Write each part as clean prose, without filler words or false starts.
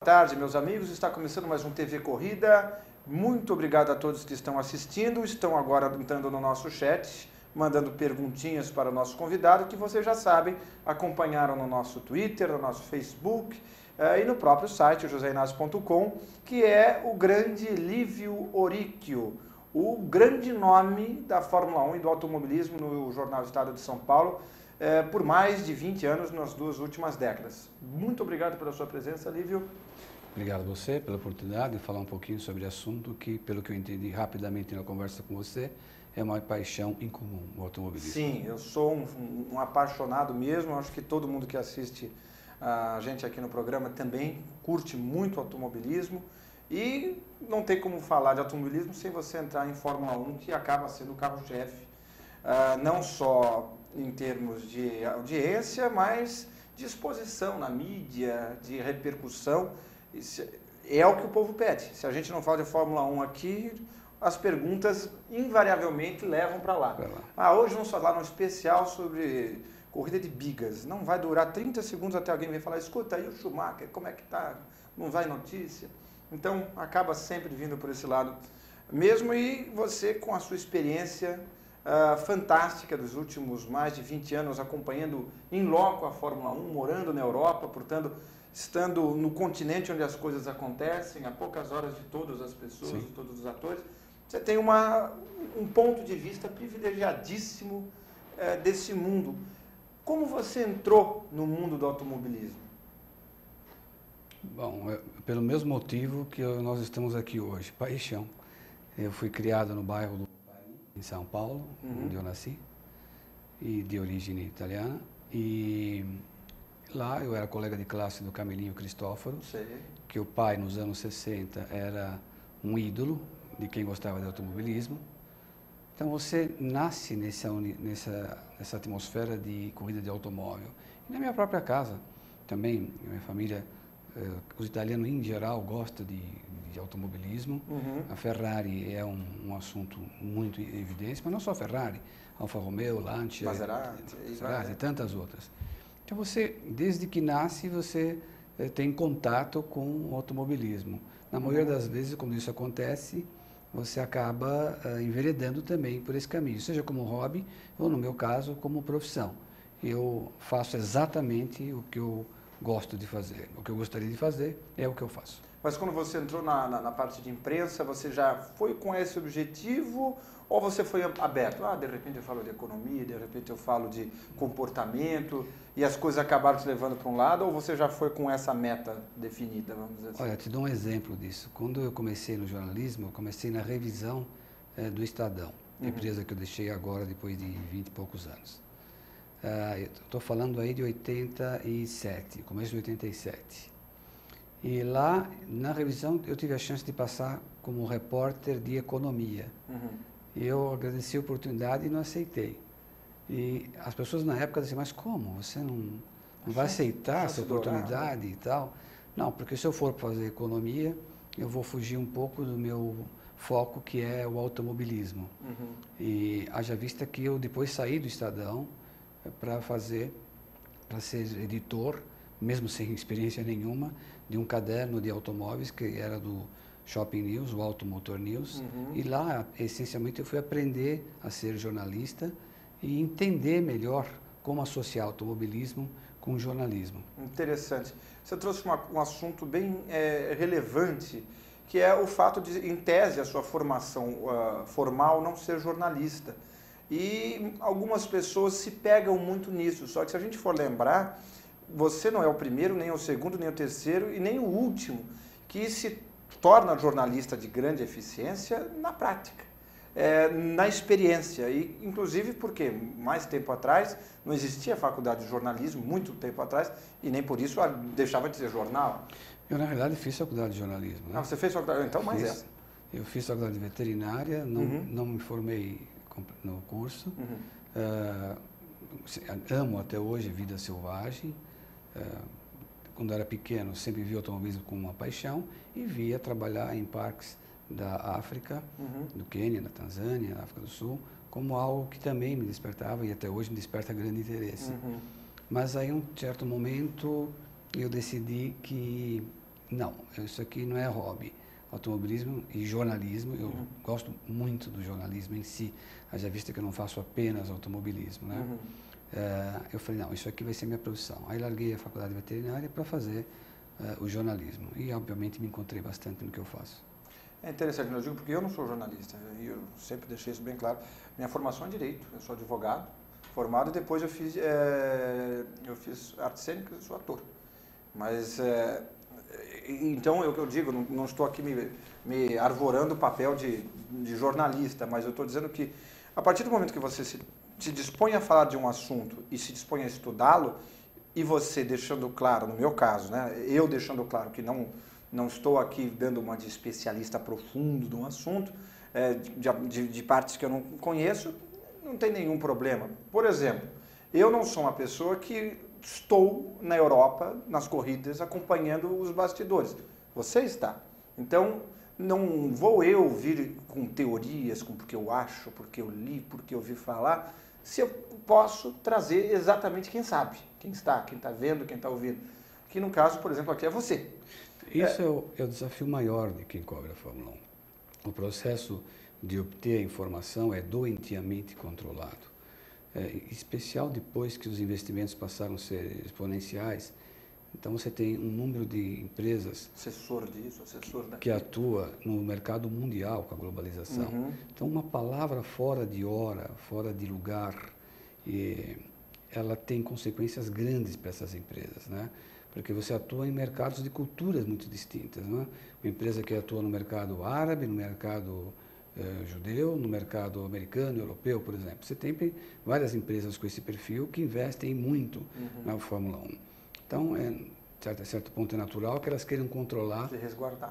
tarde, meus amigos. Está começando mais um TV Corrida. Muito obrigado a todos que estão assistindo. Estão agora entrando no nosso chat, mandando perguntinhas para o nosso convidado, que vocês já sabem, acompanharam no nosso Twitter, no nosso Facebook e no próprio site, joseinácio.com, que é o grande Lívio Oricchio, o grande nome da Fórmula 1 e do automobilismo no Jornal Estado de São Paulo, por mais de 20 anos nas duas últimas décadas. Muito obrigado pela sua presença, Lívio. Obrigado a você pela oportunidade de falar um pouquinho sobre assunto que, pelo que eu entendi rapidamente na conversa com você, é uma paixão em comum, o automobilismo. Sim, eu sou um apaixonado mesmo. Acho que todo mundo que assiste a gente aqui no programa também curte muito automobilismo. E não tem como falar de automobilismo sem você entrar em Fórmula 1, que acaba sendo o carro-chefe, não só em termos de audiência, mas de exposição na mídia, de repercussão. É o que o povo pede. Se a gente não fala de Fórmula 1 aqui, as perguntas invariavelmente levam para lá. Hoje vamos falar um especial sobre corrida de bigas. Não vai durar 30 segundos até alguém vir falar, escuta aí o Schumacher, como é que tá? Não vai notícia? Então, acaba sempre vindo por esse lado mesmo. E você, com a sua experiência fantástica dos últimos mais de 20 anos, acompanhando em loco a Fórmula 1, morando na Europa, portanto, estando no continente onde as coisas acontecem, a poucas horas de todas as pessoas, de todos os atores, você tem um ponto de vista privilegiadíssimo desse mundo. Como você entrou no mundo do automobilismo? Bom, pelo mesmo motivo que nós estamos aqui hoje, paixão. Eu fui criado no bairro do em São Paulo, onde eu nasci, e de origem italiana. E lá eu era colega de classe do Camelinho Cristófaro, que o pai, nos anos 60, era um ídolo de quem gostava de automobilismo. Então você nasce nessa atmosfera de corrida de automóvel. E na minha própria casa também, minha família, os italianos em geral gostam de automobilismo. A Ferrari é um assunto muito evidente, mas não só a Ferrari, Alfa Romeo, Lancia, Maserati e tantas outras. Então você, desde que nasce, você tem contato com o automobilismo. Na maioria das vezes, quando isso acontece, você acaba enveredando também por esse caminho, seja como hobby ou, no meu caso, como profissão. Eu faço exatamente o que eu gosto de fazer. O que eu gostaria de fazer é o que eu faço. Mas quando você entrou na parte de imprensa, você já foi com esse objetivo ou você foi aberto? De repente eu falo de economia, de repente eu falo de comportamento e as coisas acabaram te levando para um lado, ou você já foi com essa meta definida, vamos dizer assim? Olha, te dou um exemplo disso. Quando eu comecei no jornalismo, eu comecei na revisão do Estadão, empresa que eu deixei agora depois de 20 e poucos anos. Estou falando aí de 87, começo de 87. E lá, na revisão, eu tive a chance de passar como repórter de economia. Eu agradeci a oportunidade e não aceitei. E as pessoas na época diziam, mas como? Você não vai aceitar essa oportunidade e tal? Não, porque se eu for fazer economia, eu vou fugir um pouco do meu foco, que é o automobilismo. E haja vista que eu depois saí do Estadão para ser editor, mesmo sem experiência nenhuma, de um caderno de automóveis que era do Shopping News, o Automotor News. E lá, essencialmente, eu fui aprender a ser jornalista e entender melhor como associar automobilismo com jornalismo. Interessante. Você trouxe um assunto bem relevante, que é o fato de, em tese, a sua formação formal não ser jornalista. E algumas pessoas se pegam muito nisso. Só que se a gente for lembrar, você não é o primeiro, nem o segundo, nem o terceiro e nem o último que se torna jornalista de grande eficiência na prática, na experiência. E, inclusive, porque mais tempo atrás não existia faculdade de jornalismo, muito tempo atrás, e nem por isso deixava de ser jornal. Eu, na realidade, fiz faculdade de jornalismo. Né? Você fez faculdade? Então, mais essa. Eu fiz faculdade de veterinária, não me formei no curso. Amo até hoje vida selvagem. Quando era pequeno, sempre vi o automobilismo como uma paixão e via trabalhar em parques da África, do Quênia, da Tanzânia, da África do Sul, como algo que também me despertava e até hoje me desperta grande interesse. Mas aí, em um certo momento, eu decidi que Não, isso aqui não é hobby. Automobilismo e jornalismo, eu gosto muito do jornalismo em si, haja vista que eu não faço apenas automobilismo, né? Eu falei, não, isso aqui vai ser minha profissão. Aí larguei a faculdade veterinária para fazer o jornalismo e, obviamente, me encontrei bastante no que eu faço. É interessante, eu digo porque eu não sou jornalista, e eu sempre deixei isso bem claro. Minha formação é Direito, eu sou advogado, formado, e depois eu fiz artes cênicas, eu sou ator. Mas, então, eu digo, não estou aqui me arvorando o papel de jornalista, mas eu estou dizendo que, a partir do momento que você se dispõe a falar de um assunto e se dispõe a estudá-lo, e você deixando claro, no meu caso, né, eu deixando claro que não estou aqui dando uma de especialista profundo de um assunto, de partes que eu não conheço, não tem nenhum problema. Por exemplo, eu não sou uma pessoa que estou na Europa, nas corridas, acompanhando os bastidores. Você está. Então, não vou eu vir com teorias, com porque eu acho, porque eu li, porque eu ouvi falar, se eu posso trazer exatamente quem sabe, quem está vendo, quem está ouvindo. Que no caso, por exemplo, aqui é você. Isso é o desafio maior de quem cobre a Fórmula 1. O processo de obter a informação é doentiamente controlado. Especial depois que os investimentos passaram a ser exponenciais. Então você tem um número de empresas assessor disso, assessor daquilo, que atua no mercado mundial com a globalização. Então uma palavra fora de hora, fora de lugar, ela tem consequências grandes para essas empresas, né? Porque você atua em mercados de culturas muito distintas, né? Uma empresa que atua no mercado árabe, no mercado judeu, no mercado americano, europeu, por exemplo. Você tem várias empresas com esse perfil que investem muito na Fórmula 1. Então, a certo ponto é natural que elas queiram controlar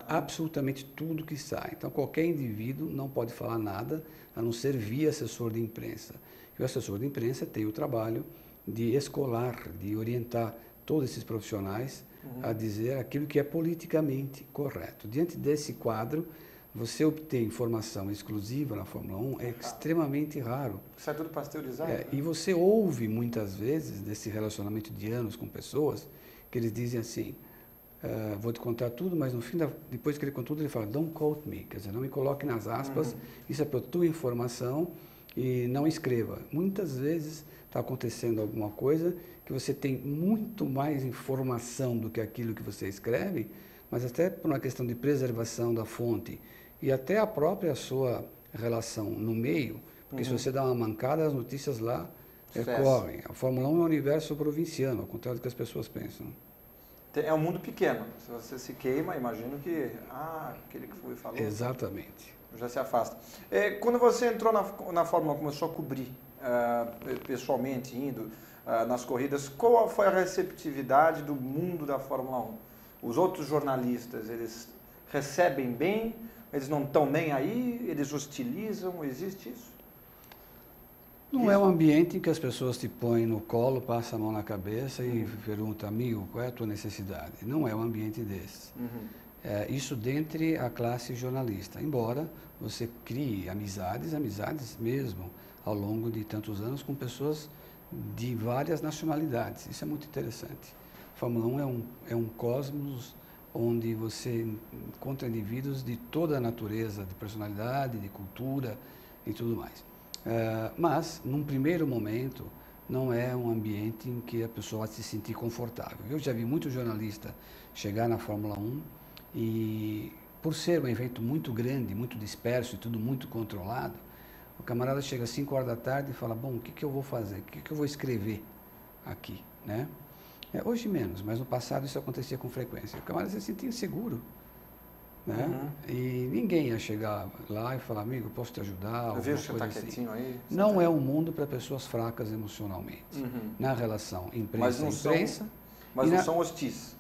absolutamente tudo que sai. Então, qualquer indivíduo não pode falar nada a não ser via assessor de imprensa. E o assessor de imprensa tem o trabalho de escolar, de orientar todos esses profissionais a dizer aquilo que é politicamente correto. Diante desse quadro, você obter informação exclusiva na Fórmula 1 é extremamente raro. Sai tudo pasteurizado. Né? E você ouve muitas vezes desse relacionamento de anos com pessoas que eles dizem assim, vou te contar tudo, mas no fim, depois que ele conta tudo, ele fala, don't quote me, quer dizer, não me coloque nas aspas, isso é para tua informação e não escreva. Muitas vezes está acontecendo alguma coisa que você tem muito mais informação do que aquilo que você escreve, mas até por uma questão de preservação da fonte e até a própria sua relação no meio, porque se você dá uma mancada, as notícias lá correm. A Fórmula 1 é um universo provinciano, ao contrário do que as pessoas pensam. É um mundo pequeno. Se você se queima, imagino que, aquele que foi falou. Exatamente. Já se afasta. Quando você entrou na Fórmula 1, começou a cobrir pessoalmente, indo nas corridas, qual foi a receptividade do mundo da Fórmula 1? Os outros jornalistas, eles recebem bem, eles não estão nem aí, eles hostilizam, existe isso? Não é um ambiente em que as pessoas te põem no colo, passam a mão na cabeça e perguntam, amigo, qual é a tua necessidade? Não é um ambiente desse. Isso dentre a classe jornalista, embora você crie amizades mesmo, ao longo de tantos anos, com pessoas de várias nacionalidades. Isso é muito interessante. A Fórmula 1 é um cosmos onde você encontra indivíduos de toda a natureza, de personalidade, de cultura e tudo mais. Mas, num primeiro momento, não é um ambiente em que a pessoa vai se sentir confortável. Eu já vi muito jornalista chegar na Fórmula 1 e, por ser um evento muito grande, muito disperso e tudo muito controlado, o camarada chega às 5 horas da tarde e fala, bom, o que eu vou fazer? O que eu vou escrever aqui, né? Hoje menos, mas no passado isso acontecia com frequência. O camarada se sentia inseguro, né? E ninguém ia chegar lá e falar, amigo, posso te ajudar? Eu vejo que você está quietinho aí. Não é um mundo para pessoas fracas emocionalmente. Na relação imprensa-imprensa. Mas não são hostis?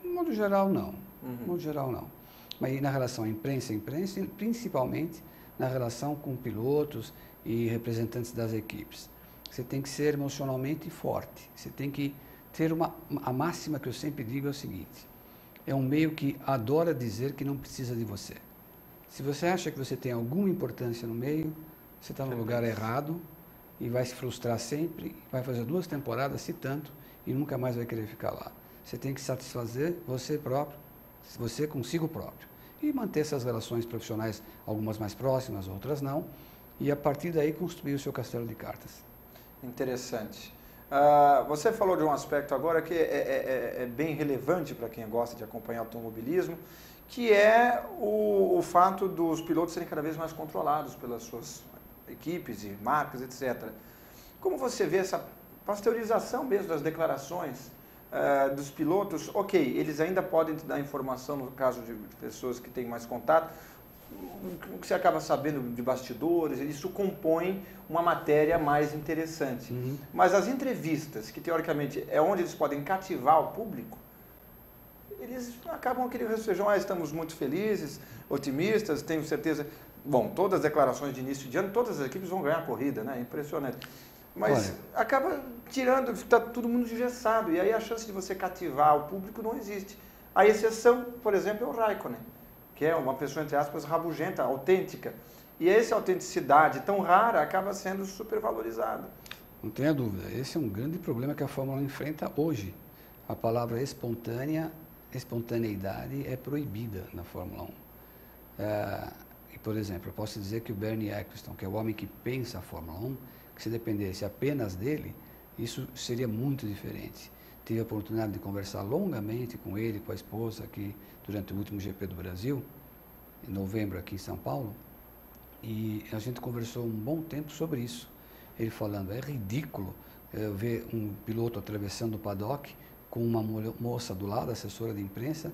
De modo geral, não. De modo geral, não. Mas na relação imprensa-imprensa, principalmente na relação com pilotos e representantes das equipes. Você tem que ser emocionalmente forte. Você tem que ter a máxima que eu sempre digo é o seguinte, é um meio que adora dizer que não precisa de você. Se você acha que você tem alguma importância no meio, você está no lugar errado e vai se frustrar sempre, vai fazer 2 temporadas, se tanto, e nunca mais vai querer ficar lá. Você tem que satisfazer você próprio, você consigo próprio. E manter essas relações profissionais, algumas mais próximas, outras não, e a partir daí construir o seu castelo de cartas. Interessante. Você falou de um aspecto agora que é bem relevante para quem gosta de acompanhar automobilismo, que é o fato dos pilotos serem cada vez mais controlados pelas suas equipes e marcas, etc. Como você vê essa pasteurização mesmo das declarações dos pilotos? Ok, eles ainda podem te dar informação no caso de pessoas que têm mais contato, o que você acaba sabendo de bastidores, isso compõe uma matéria mais interessante. Uhum. Mas as entrevistas, que teoricamente é onde eles podem cativar o público, eles acabam aquele feijão, estamos muito felizes, otimistas, tenho certeza. Bom, todas as declarações de início de ano, todas as equipes vão ganhar a corrida, né? Impressionante. Mas acaba tirando, está todo mundo engessado, e aí a chance de você cativar o público não existe. A exceção, por exemplo, é o Raikkonen, que é uma pessoa, entre aspas, rabugenta, autêntica. E essa autenticidade tão rara acaba sendo supervalorizada. Não tenha dúvida, esse é um grande problema que a Fórmula 1 enfrenta hoje. A palavra espontaneidade é proibida na Fórmula 1. E, por exemplo, eu posso dizer que o Bernie Ecclestone, que é o homem que pensa a Fórmula 1, que se dependesse apenas dele, isso seria muito diferente. Tive a oportunidade de conversar longamente com ele, com a esposa, aqui durante o último GP do Brasil, em novembro aqui em São Paulo, e a gente conversou um bom tempo sobre isso. Ele falando, é ridículo ver um piloto atravessando o paddock com uma moça do lado, assessora de imprensa,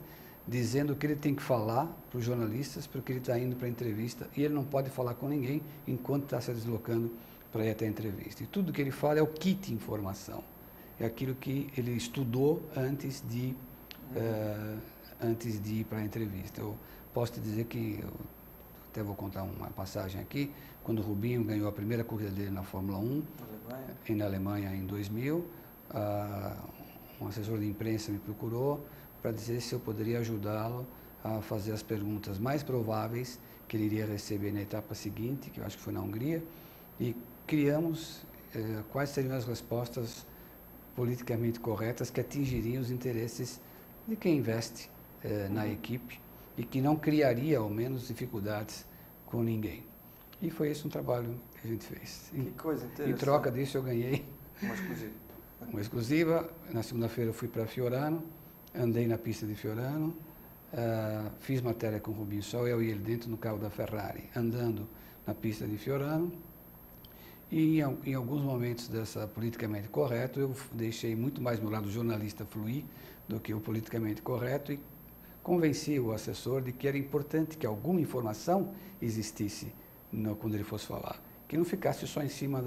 dizendo que ele tem que falar para os jornalistas porque ele está indo para a entrevista e ele não pode falar com ninguém enquanto está se deslocando para ir até a entrevista. E tudo que ele fala é o kit informação. É aquilo que ele estudou antes de ir para a entrevista. Eu posso te dizer que, até vou contar uma passagem aqui, quando o Rubinho ganhou a primeira corrida dele na Fórmula 1, na Alemanha em 2000, um assessor de imprensa me procurou para dizer se eu poderia ajudá-lo a fazer as perguntas mais prováveis que ele iria receber na etapa seguinte, que eu acho que foi na Hungria, e criamos quais seriam as respostas politicamente corretas que atingiriam os interesses de quem investe na equipe e que não criaria, ao menos, dificuldades com ninguém. E foi esse um trabalho que a gente fez. Que coisa interessante. Em troca disso, eu ganhei uma exclusiva. Na segunda-feira, eu fui para Fiorano, andei na pista de Fiorano, fiz matéria com o Rubinho, só eu e ele dentro no carro da Ferrari, andando na pista de Fiorano. E em alguns momentos dessa politicamente correto, eu deixei muito mais meu lado jornalista fluir do que o politicamente correto e convenci o assessor de que era importante que alguma informação existisse quando ele fosse falar, que não ficasse só em cima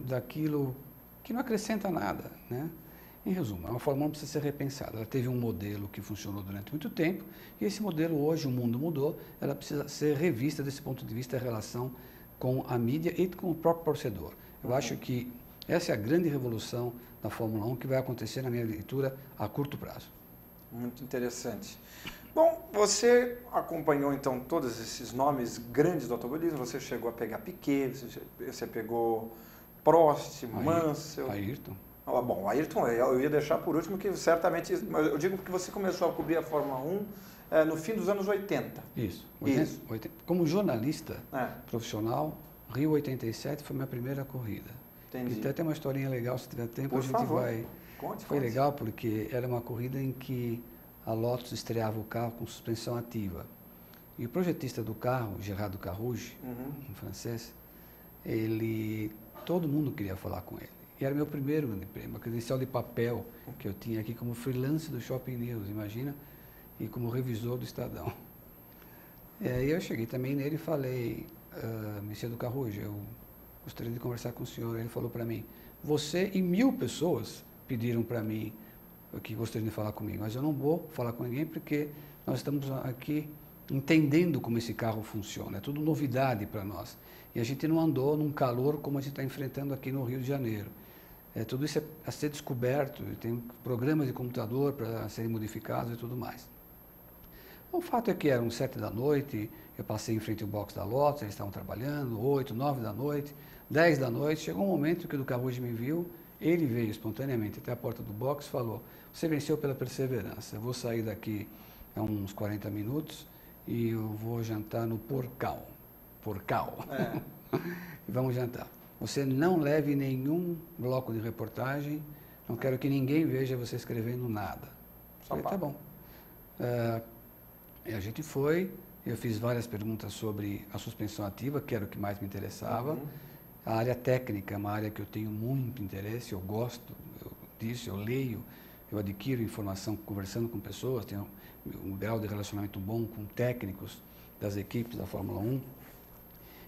daquilo que não acrescenta nada, né? Em resumo, a Fórmula 1 precisa ser repensada. Ela teve um modelo que funcionou durante muito tempo e esse modelo hoje, o mundo mudou, ela precisa ser revista desse ponto de vista, a relação com a mídia e com o próprio torcedor. Eu acho que essa é a grande revolução da Fórmula 1 que vai acontecer, na minha leitura, a curto prazo. Muito interessante. Bom, você acompanhou então todos esses nomes grandes do automobilismo, você chegou a pegar Piquet, você pegou Prost, Mansell... Ayrton. Bom, Ayrton eu ia deixar por último, que certamente... Eu digo que você começou a cobrir a Fórmula 1 no fim dos anos 80. Isso. 80. Como jornalista profissional, Rio 87 foi minha primeira corrida. Entendi. E até tem uma historinha legal, se tiver tempo, por favor. Vai... Foi legal porque era uma corrida em que a Lotus estreava o carro com suspensão ativa. E o projetista do carro, Gerardo Carouge, um francês, todo mundo queria falar com ele. E era meu primeiro grande prêmio, uma credencial de papel que eu tinha aqui como freelance do Shopping News, imagina, e como revisor do Estadão. E aí eu cheguei também nele e falei, Monsieur do Carouge, eu gostaria de conversar com o senhor. Ele falou para mim, você e 1000 pessoas pediram para mim que gostariam de falar comigo, mas eu não vou falar com ninguém porque nós estamos aqui entendendo como esse carro funciona, é tudo novidade para nós. E a gente não andou num calor como a gente está enfrentando aqui no Rio de Janeiro. Tudo isso é a ser descoberto, tem programas de computador para serem modificados e tudo mais. O fato é que eram 7 da noite, eu passei em frente ao box da Lotus, eles estavam trabalhando, 8, 9 da noite, 10 da noite, chegou um momento que o Carouge me viu, ele veio espontaneamente até a porta do box e falou, você venceu pela perseverança, eu vou sair daqui é uns 40 minutos, e eu vou jantar no Porcal. Porcal. E vamos jantar. Você não leve nenhum bloco de reportagem, não quero que ninguém veja você escrevendo nada. Falei, tá bom. E a gente foi, eu fiz várias perguntas sobre a suspensão ativa, que era o que mais me interessava. A área técnica é uma área que eu tenho muito interesse, eu gosto disso, eu leio, eu adquiro informação conversando com pessoas, tenho um grau de relacionamento bom com técnicos das equipes da Fórmula 1.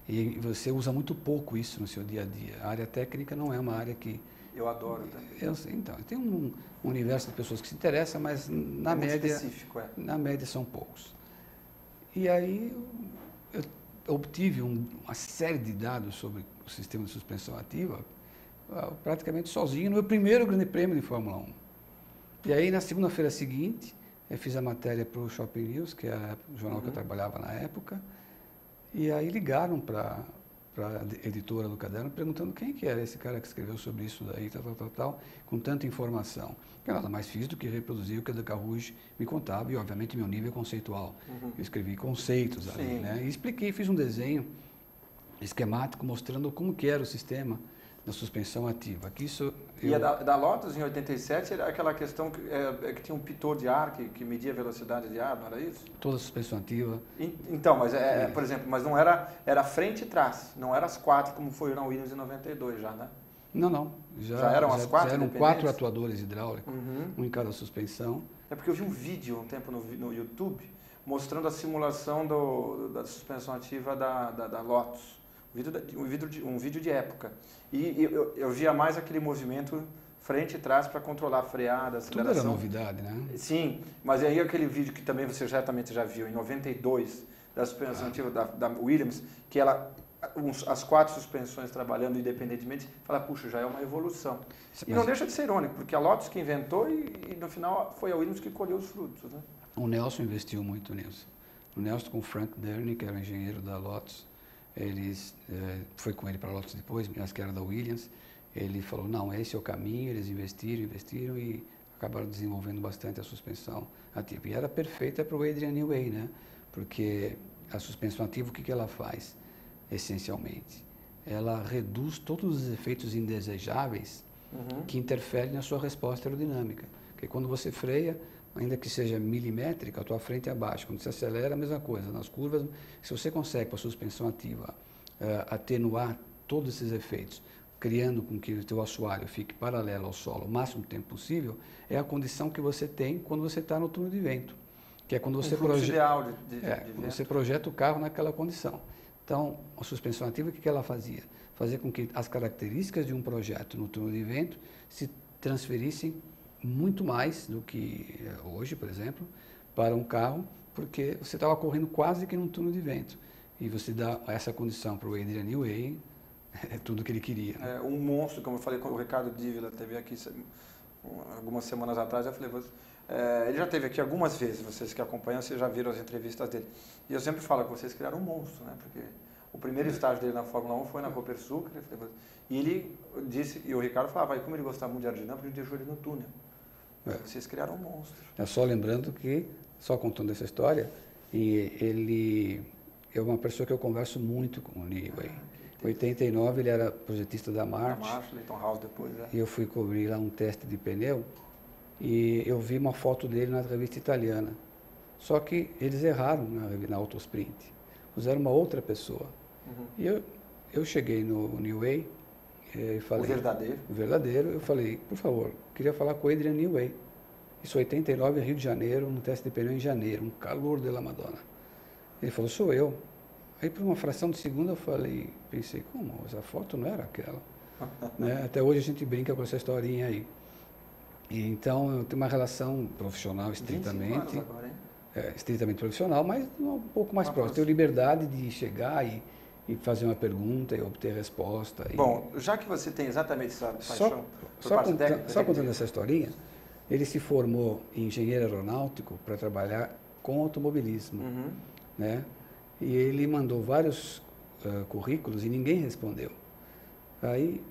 E você usa muito pouco isso no seu dia a dia. A área técnica não é uma área que... Eu adoro também. Então, tem um universo de pessoas que se interessam, mas na média... específico, na média são poucos. E aí eu obtive uma série de dados sobre o sistema de suspensão ativa praticamente sozinho no meu primeiro grande prêmio de Fórmula 1. E aí na segunda-feira seguinte eu fiz a matéria para o Shopping News, que é o jornal que eu trabalhava na época, e aí ligaram para a editora do caderno perguntando quem que era esse cara que escreveu sobre isso daí, tal, com tanta informação. Eu nada mais fiz do que reproduzir o que a De Carrouge me contava e, obviamente, meu nível conceitual. Eu escrevi conceitos ali, né? E expliquei, fiz um desenho esquemático mostrando como que era o sistema da suspensão ativa. Aqui isso, E a da Lotus, em 87, era aquela questão que tinha um pitot de ar que media a velocidade de ar, não era isso? Toda a suspensão ativa. Então, mas por exemplo, mas não era frente e trás, não era as quatro como foi na Williams em 92 já, né? Não. Já eram as quatro? Já eram 4 atuadores hidráulicos, um em cada suspensão. É porque eu vi um vídeo um tempo no YouTube mostrando a simulação da suspensão ativa da Lotus. Um vídeo de época. E eu via mais aquele movimento frente e trás para controlar a freada, a aceleração. Tudo era novidade, né? Sim, mas aí aquele vídeo que também você certamente já viu, em 92, da suspensão ativa da Williams, que as 4 suspensões trabalhando independentemente, fala, puxa, já é uma evolução. E não deixa de ser irônico, porque a Lotus que inventou e no final foi a Williams que colheu os frutos, né? O Nelson investiu muito nisso. O Nelson com o Frank Derny, que era o engenheiro da Lotus, foi com ele para a Lotus depois, mas que era da Williams, ele falou, não, esse é o caminho, eles investiram e acabaram desenvolvendo bastante a suspensão ativa. E era perfeita para o Adrian Newey, né? Porque a suspensão ativa, o que ela faz, essencialmente? Ela reduz todos os efeitos indesejáveis que interferem na sua resposta aerodinâmica. Porque quando você freia, ainda que seja milimétrica, a tua frente é abaixo. Quando você acelera, a mesma coisa. Nas curvas, se você consegue, com a suspensão ativa, atenuar todos esses efeitos, criando com que o teu assoalho fique paralelo ao solo o máximo tempo possível, é a condição que você tem quando você está no túnel de vento. Que é quando você você projeta o carro naquela condição. Então, a suspensão ativa, o que ela fazia? Fazia com que as características de um projeto no túnel de vento se transferissem muito mais do que hoje, por exemplo, para um carro, porque você estava correndo quase que num túnel de vento. E você dá essa condição para o Adrian Newey, é tudo o que ele queria. Um monstro, como eu falei com o Ricardo Dívila, teve aqui algumas semanas atrás, eu falei, ele já esteve aqui algumas vezes, vocês que acompanham, vocês já viram as entrevistas dele. E eu sempre falo que vocês criaram um monstro, né? Porque o primeiro estágio dele na Fórmula 1 foi na Copersucar, e ele disse, e o Ricardo falava, como ele gostava muito de aerodinâmica, ele deixou ele no túnel. Vocês criaram um monstro. Só lembrando que, só contando essa história, ele é uma pessoa que eu converso muito com o Newey. Em 89 ele era projetista da March. Leighton House depois, E eu fui cobrir lá um teste de pneu e eu vi uma foto dele na revista italiana. Só que eles erraram na Autosprint. Usaram uma outra pessoa. E eu cheguei no Newey e falei... O verdadeiro. Eu falei, por favor, queria falar com o Adrian Newey. Isso 89, Rio de Janeiro, no teste de pneu em janeiro, um calor de la Madonna. Ele falou, sou eu. Aí, por uma fração de segundo, pensei, como? Essa foto não era aquela. Né? Até hoje a gente brinca com essa historinha aí. E, então, eu tenho uma relação profissional estritamente. Agora, hein? Estritamente profissional, mas um pouco mais próximo. Tenho liberdade de chegar e fazer uma pergunta e obter resposta. Bom, já que você tem exatamente essa paixão por parte técnica... Só contando essa historinha, ele se formou em engenheiro aeronáutico para trabalhar com automobilismo. Né? E ele mandou vários currículos e ninguém respondeu. Aí,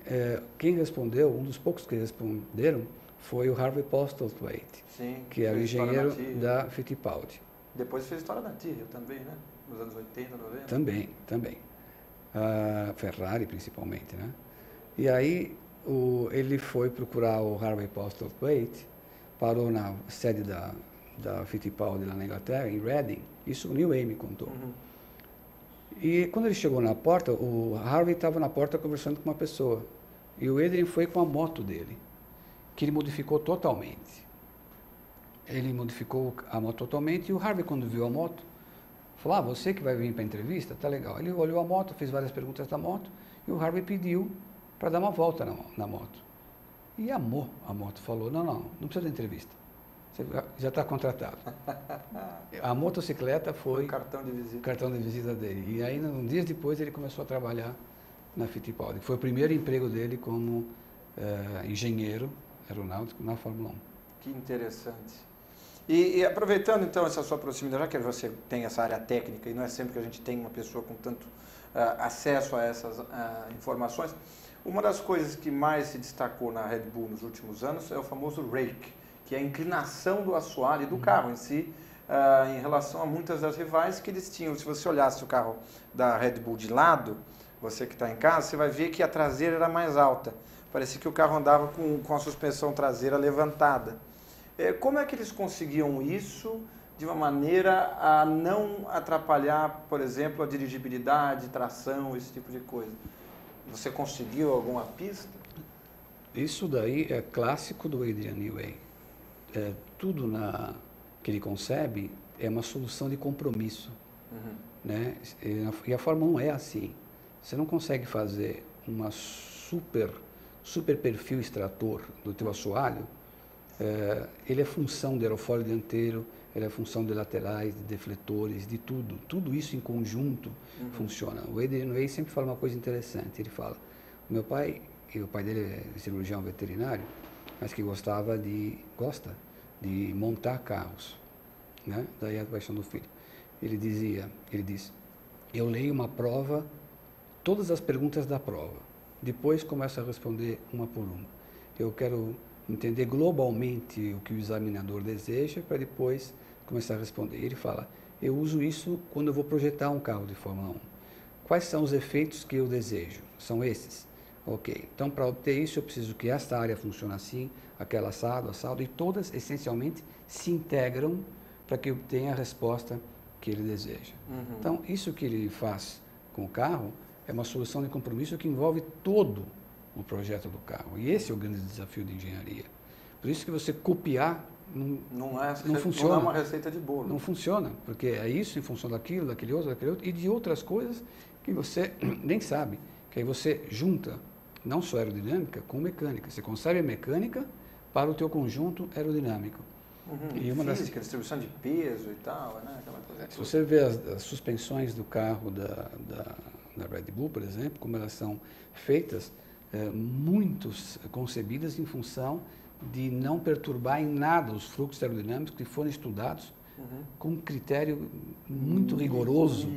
quem respondeu, um dos poucos que responderam, foi o Harvey Postlethwaite, Sim, que era o fez história engenheiro da Fittipaldi. Depois fez história da Tyrrell também, né? Nos anos 80, 90. Também. A Ferrari, principalmente, né? E aí ele foi procurar o Harvey Postlethwaite, parou na sede da Fittipaldi lá na Inglaterra, em Reading. Isso o Neil Way me contou. Uhum. E quando ele chegou na porta, o Harvey estava na porta conversando com uma pessoa. E o Adrian foi com a moto dele, que ele modificou totalmente. Ele modificou a moto totalmente e o Harvey, quando viu a moto, falou, você que vai vir para a entrevista? Tá legal. Ele olhou a moto, fez várias perguntas da moto e o Harvey pediu para dar uma volta na moto. E amou a moto, falou, não precisa de entrevista. Você já está contratado. A motocicleta foi o cartão de visita dele. E aí, uns dias depois, ele começou a trabalhar na Fittipaldi. Foi o primeiro emprego dele como engenheiro aeronáutico na Fórmula 1. Que interessante. E aproveitando, então, essa sua proximidade, já que você tem essa área técnica, e não é sempre que a gente tem uma pessoa com tanto acesso a essas informações, uma das coisas que mais se destacou na Red Bull nos últimos anos é o famoso rake, que é a inclinação do assoalho e do carro em si, em relação a muitas das rivais que eles tinham. Se você olhasse o carro da Red Bull de lado, você que está em casa, você vai ver que a traseira era mais alta. Parecia que o carro andava com a suspensão traseira levantada. Como é que eles conseguiam isso de uma maneira a não atrapalhar, por exemplo, a dirigibilidade, tração, esse tipo de coisa? Você conseguiu alguma pista? Isso daí é clássico do Adrian Newey. Tudo que ele concebe é uma solução de compromisso. Uhum. Né? E a Fórmula 1 é assim. Você não consegue fazer uma super perfil extrator do teu assoalho. Ele é função do aerofólio dianteiro, ele é função de laterais, de defletores, de tudo. Tudo isso em conjunto funciona. O Adrian Newey sempre fala uma coisa interessante. Ele fala, o pai dele é cirurgião veterinário, mas que gosta de montar carros, né? Daí a paixão do filho. Ele diz, eu leio uma prova, todas as perguntas da prova, depois começo a responder uma por uma. Eu quero entender globalmente o que o examinador deseja para depois começar a responder. Ele fala, eu uso isso quando eu vou projetar um carro de Fórmula 1. Quais são os efeitos que eu desejo? São esses. Ok, então para obter isso eu preciso que esta área funcione assim, aquela assado, e todas essencialmente se integram para que eu obtenha a resposta que ele deseja. Uhum. Então isso que ele faz com o carro é uma solução de compromisso que envolve todo o projeto do carro. E esse é o grande desafio de engenharia. Por isso que você copiar não funciona. Não é uma receita de bolo. Não funciona, porque é isso em função daquele outro, e de outras coisas que você nem sabe. Que aí você junta não só aerodinâmica com mecânica. Você conserva a mecânica para o teu conjunto aerodinâmico. Uhum. E uma física, distribuição de peso e tal, né? Aquela coisa. Se você vê as suspensões do carro da Red Bull, por exemplo, como elas são feitas, muitos concebidas em função de não perturbar em nada os fluxos aerodinâmicos que foram estudados com um critério muito rigoroso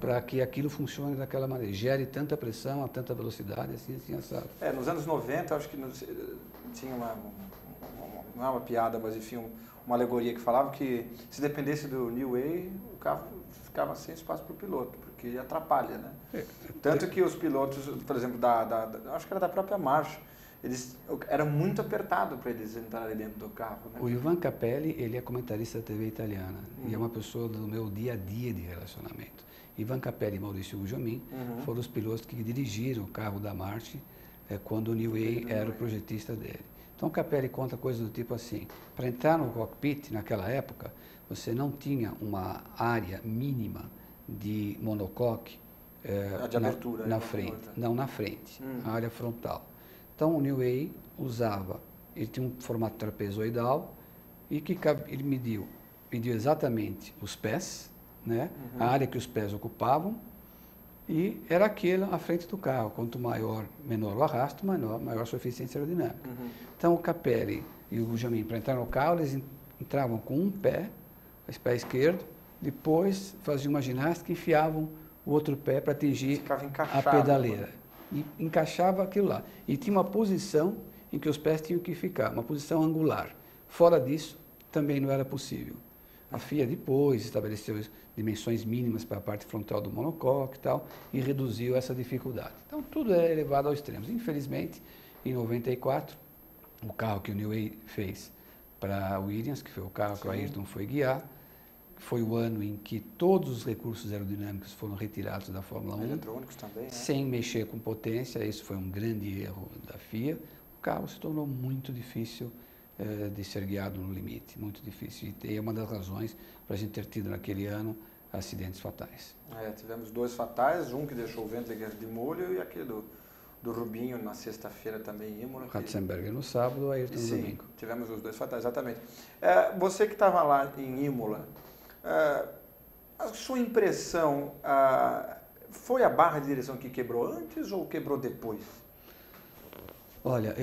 para que aquilo funcione daquela maneira, gere tanta pressão, a tanta velocidade, assim, assado. Nos anos 90, acho que tinha não é uma piada, mas enfim, uma alegoria que falava que se dependesse do Neil Way, o carro ficava sem espaço para o piloto, porque ele atrapalha, né? Tanto que os pilotos, por exemplo, acho que era da própria marcha, era muito apertado para eles entrarem dentro do carro. Né? O Ivan Capelli, ele é comentarista da TV italiana e é uma pessoa do meu dia a dia de relacionamento. Ivan Capelli e Maurício Gugelmin foram os pilotos que dirigiram o carro da March quando o Neil Way era o projetista dele. Então o Capelli conta coisas do tipo assim, para entrar no cockpit naquela época, você não tinha uma área mínima de monocoque de abertura, na frente, não na frente, a área frontal. Então o Neil Way ele tinha um formato trapezoidal e ele mediu exatamente os pés, né? A área que os pés ocupavam, e era aquela à frente do carro. Quanto menor o arrasto, maior a sua eficiência aerodinâmica. Então o Capelli e o Gugelmin, para entrar no carro, eles entravam com um pé, esse pé esquerdo, depois faziam uma ginástica e enfiavam o outro pé para atingir a pedaleira. E encaixava aquilo lá. E tinha uma posição em que os pés tinham que ficar uma posição angular. Fora disso, também não era possível. A FIA depois estabeleceu dimensões mínimas para a parte frontal do monocoque e tal, e reduziu essa dificuldade. Então, tudo é elevado ao extremo. Infelizmente, em 94, o carro que o Newey fez para a Williams, que foi o carro que o Ayrton foi guiar, foi o ano em que todos os recursos aerodinâmicos foram retirados da Fórmula 1. Eletrônicos também, né? Sem mexer com potência, isso foi um grande erro da FIA. O carro se tornou muito difícil de ser guiado no limite, muito difícil. E é uma das razões para a gente ter tido naquele ano acidentes fatais. Tivemos 2 fatais, um que deixou o Vendlinger de molho e aquele do Rubinho na sexta-feira também em Imola. Ratzenberger no sábado, o Ayrton no domingo. Tivemos os 2 fatais, exatamente. Você que estava lá em Imola, a sua impressão, foi a barra de direção que quebrou antes ou quebrou depois? Olha,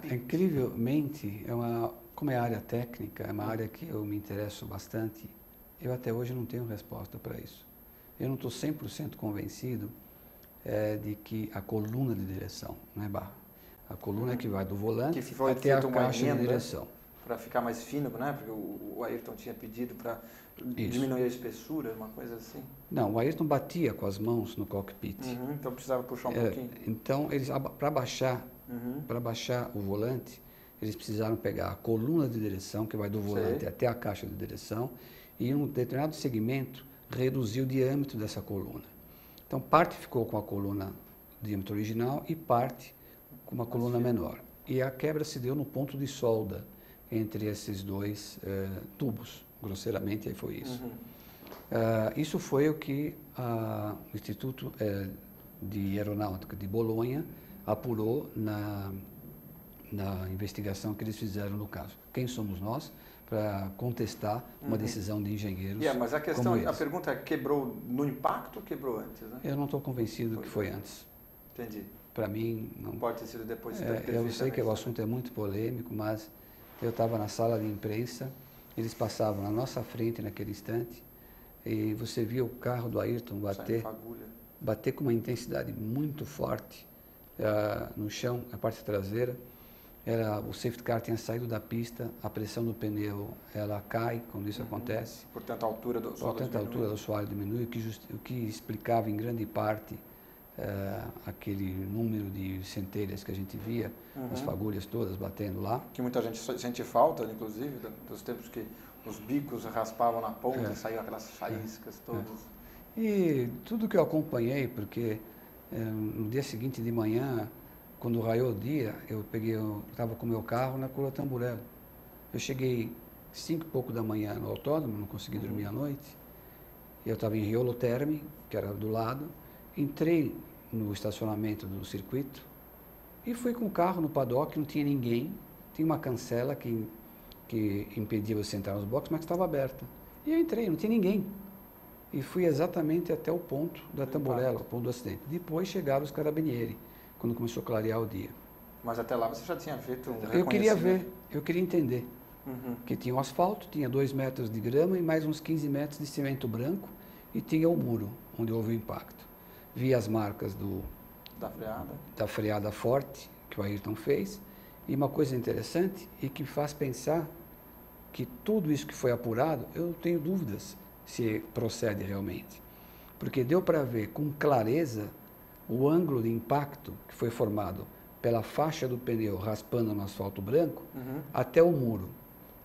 incrivelmente, como é área técnica, é uma área que eu me interesso bastante, eu até hoje não tenho resposta para isso. Eu não estou 100% convencido de que a coluna de direção, não é barra, a coluna que vai do volante até a caixa de direção. Para ficar mais fino, né? Porque o Ayrton tinha pedido para diminuir a espessura, uma coisa assim. Não, o Ayrton batia com as mãos no cockpit. Então precisava puxar um pouquinho. Então, para baixar o volante, eles precisaram pegar a coluna de direção, que vai do volante até a caixa de direção, e em um determinado segmento reduzir o diâmetro dessa coluna. Então, parte ficou com a coluna diâmetro original e parte com uma coluna menor. E a quebra se deu no ponto de solda entre esses 2 tubos, grosseiramente, aí foi isso. Isso foi o que o Instituto de Aeronáutica de Bolonha apurou na investigação que eles fizeram no caso. Quem somos nós para contestar uma decisão de engenheiros? Mas a pergunta é, quebrou no impacto ou quebrou antes? Né? Eu não estou convencido que foi antes. Entendi. Para mim, não pode ter sido depois. Eu sei que o assunto é muito polêmico, mas eu estava na sala de imprensa, eles passavam na nossa frente naquele instante e você via o carro do Ayrton bater com uma intensidade muito forte no chão, a parte traseira. O safety car tinha saído da pista, a pressão do pneu ela cai quando isso acontece. Portanto, a altura do assoalho diminui, o que explicava em grande parte aquele número de centelhas que a gente via, as fagulhas todas batendo lá. Que muita gente sente falta, inclusive, dos tempos que os bicos raspavam na ponta e saíam aquelas faíscas todas. E tudo que eu acompanhei, porque no dia seguinte de manhã, quando raiou o dia, eu estava com o meu carro na Curva Tamburello. Eu cheguei 5 e pouco da manhã no autódromo, não consegui dormir à noite. Eu estava em Riolo Terme, que era do lado. Entrei no estacionamento do circuito e fui com o carro no paddock, não tinha ninguém. Tinha uma cancela que impedia você entrar nos boxes, mas que estava aberta. E eu entrei, não tinha ninguém. E fui exatamente até o ponto da Tamburello, o ponto do acidente. Depois chegaram os carabinieri, quando começou a clarear o dia. Mas até lá você já tinha feito um reconhecimento? Eu queria ver, eu queria entender. Que tinha o asfalto, tinha 2 metros de grama e mais uns 15 metros de cimento branco e tinha o muro onde houve o impacto. Vi as marcas da freada forte que o Ayrton fez. E uma coisa interessante e que faz pensar que tudo isso que foi apurado, eu tenho dúvidas se procede realmente. Porque deu para ver com clareza o ângulo de impacto que foi formado pela faixa do pneu raspando no asfalto branco até o muro.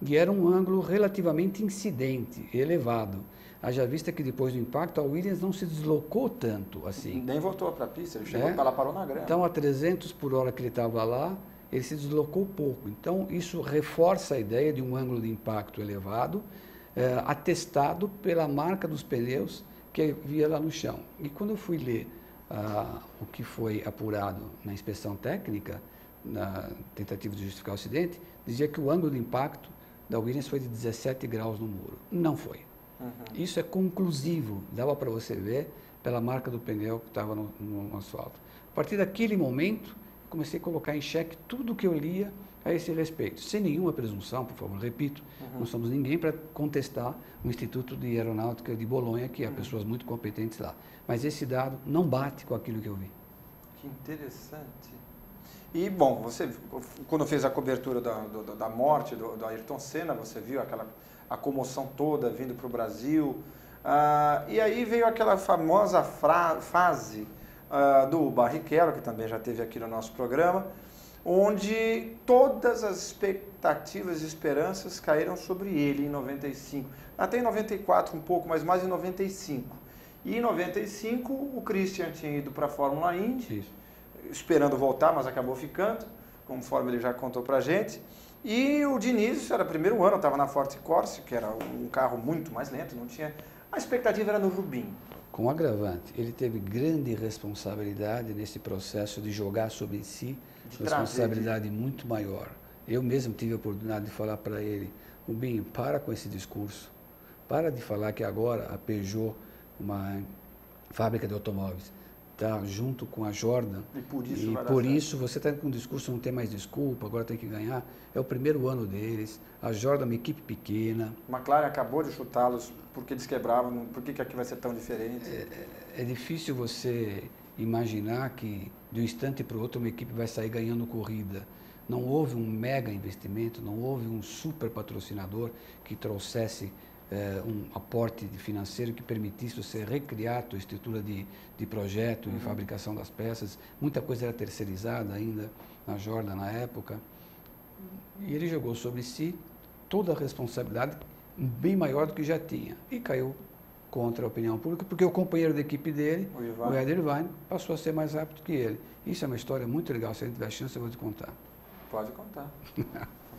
E era um ângulo relativamente incidente, elevado. Haja vista que depois do impacto a Williams não se deslocou tanto assim. Nem voltou para a pista, ele chegou, ela parou na grama. Então a 300 por hora que ele estava lá, ele se deslocou pouco. Então isso reforça a ideia de um ângulo de impacto elevado, atestado pela marca dos pneus que havia lá no chão. E quando eu fui ler o que foi apurado na inspeção técnica, na tentativa de justificar o acidente, dizia que o ângulo de impacto da Williams foi de 17 graus no muro. Não foi. Isso é conclusivo, dava para você ver pela marca do pneu que estava no asfalto. A partir daquele momento, comecei a colocar em xeque tudo o que eu lia a esse respeito, sem nenhuma presunção, por favor, repito, não somos ninguém para contestar o Instituto de Aeronáutica de Bolonha, que há pessoas muito competentes lá. Mas esse dado não bate com aquilo que eu vi. Que interessante. E, bom, você, quando fez a cobertura da morte do Ayrton Senna, você viu a comoção toda vindo para o Brasil. E aí veio aquela famosa fase do Barrichello, que também já esteve aqui no nosso programa, onde todas as expectativas e esperanças caíram sobre ele em 95. Até em 94 um pouco, mas mais em 95. E em 95 o Christian tinha ido para a Fórmula Indy, esperando voltar, mas acabou ficando, conforme ele já contou para a gente. E o Diniz, era o primeiro ano, estava na Forte Corse, que era um carro muito mais lento, não tinha... A expectativa era no Rubinho. Com o agravante, ele teve grande responsabilidade nesse processo de jogar sobre si, responsabilidade muito maior. Eu mesmo tive a oportunidade de falar para ele, Rubinho, para com esse discurso, para de falar que agora a Peugeot, uma fábrica de automóveis, está junto com a Jordan, e por isso você está com um discurso, não tem mais desculpa, agora tem que ganhar. É o primeiro ano deles, a Jordan é uma equipe pequena. McLaren acabou de chutá-los porque eles quebravam, por que aqui vai ser tão diferente? É difícil você imaginar que de um instante para o outro uma equipe vai sair ganhando corrida. Não houve um mega investimento, não houve um super patrocinador que trouxesse um aporte financeiro que permitisse você recriar a tua estrutura de projeto e fabricação das peças. Muita coisa era terceirizada ainda na Jordan na época. E ele jogou sobre si toda a responsabilidade, bem maior do que já tinha. E caiu contra a opinião pública, porque o companheiro da equipe dele, o Ed Irvine, passou a ser mais rápido que ele. Isso é uma história muito legal. Se a gente tiver chance, eu vou te contar. Pode contar.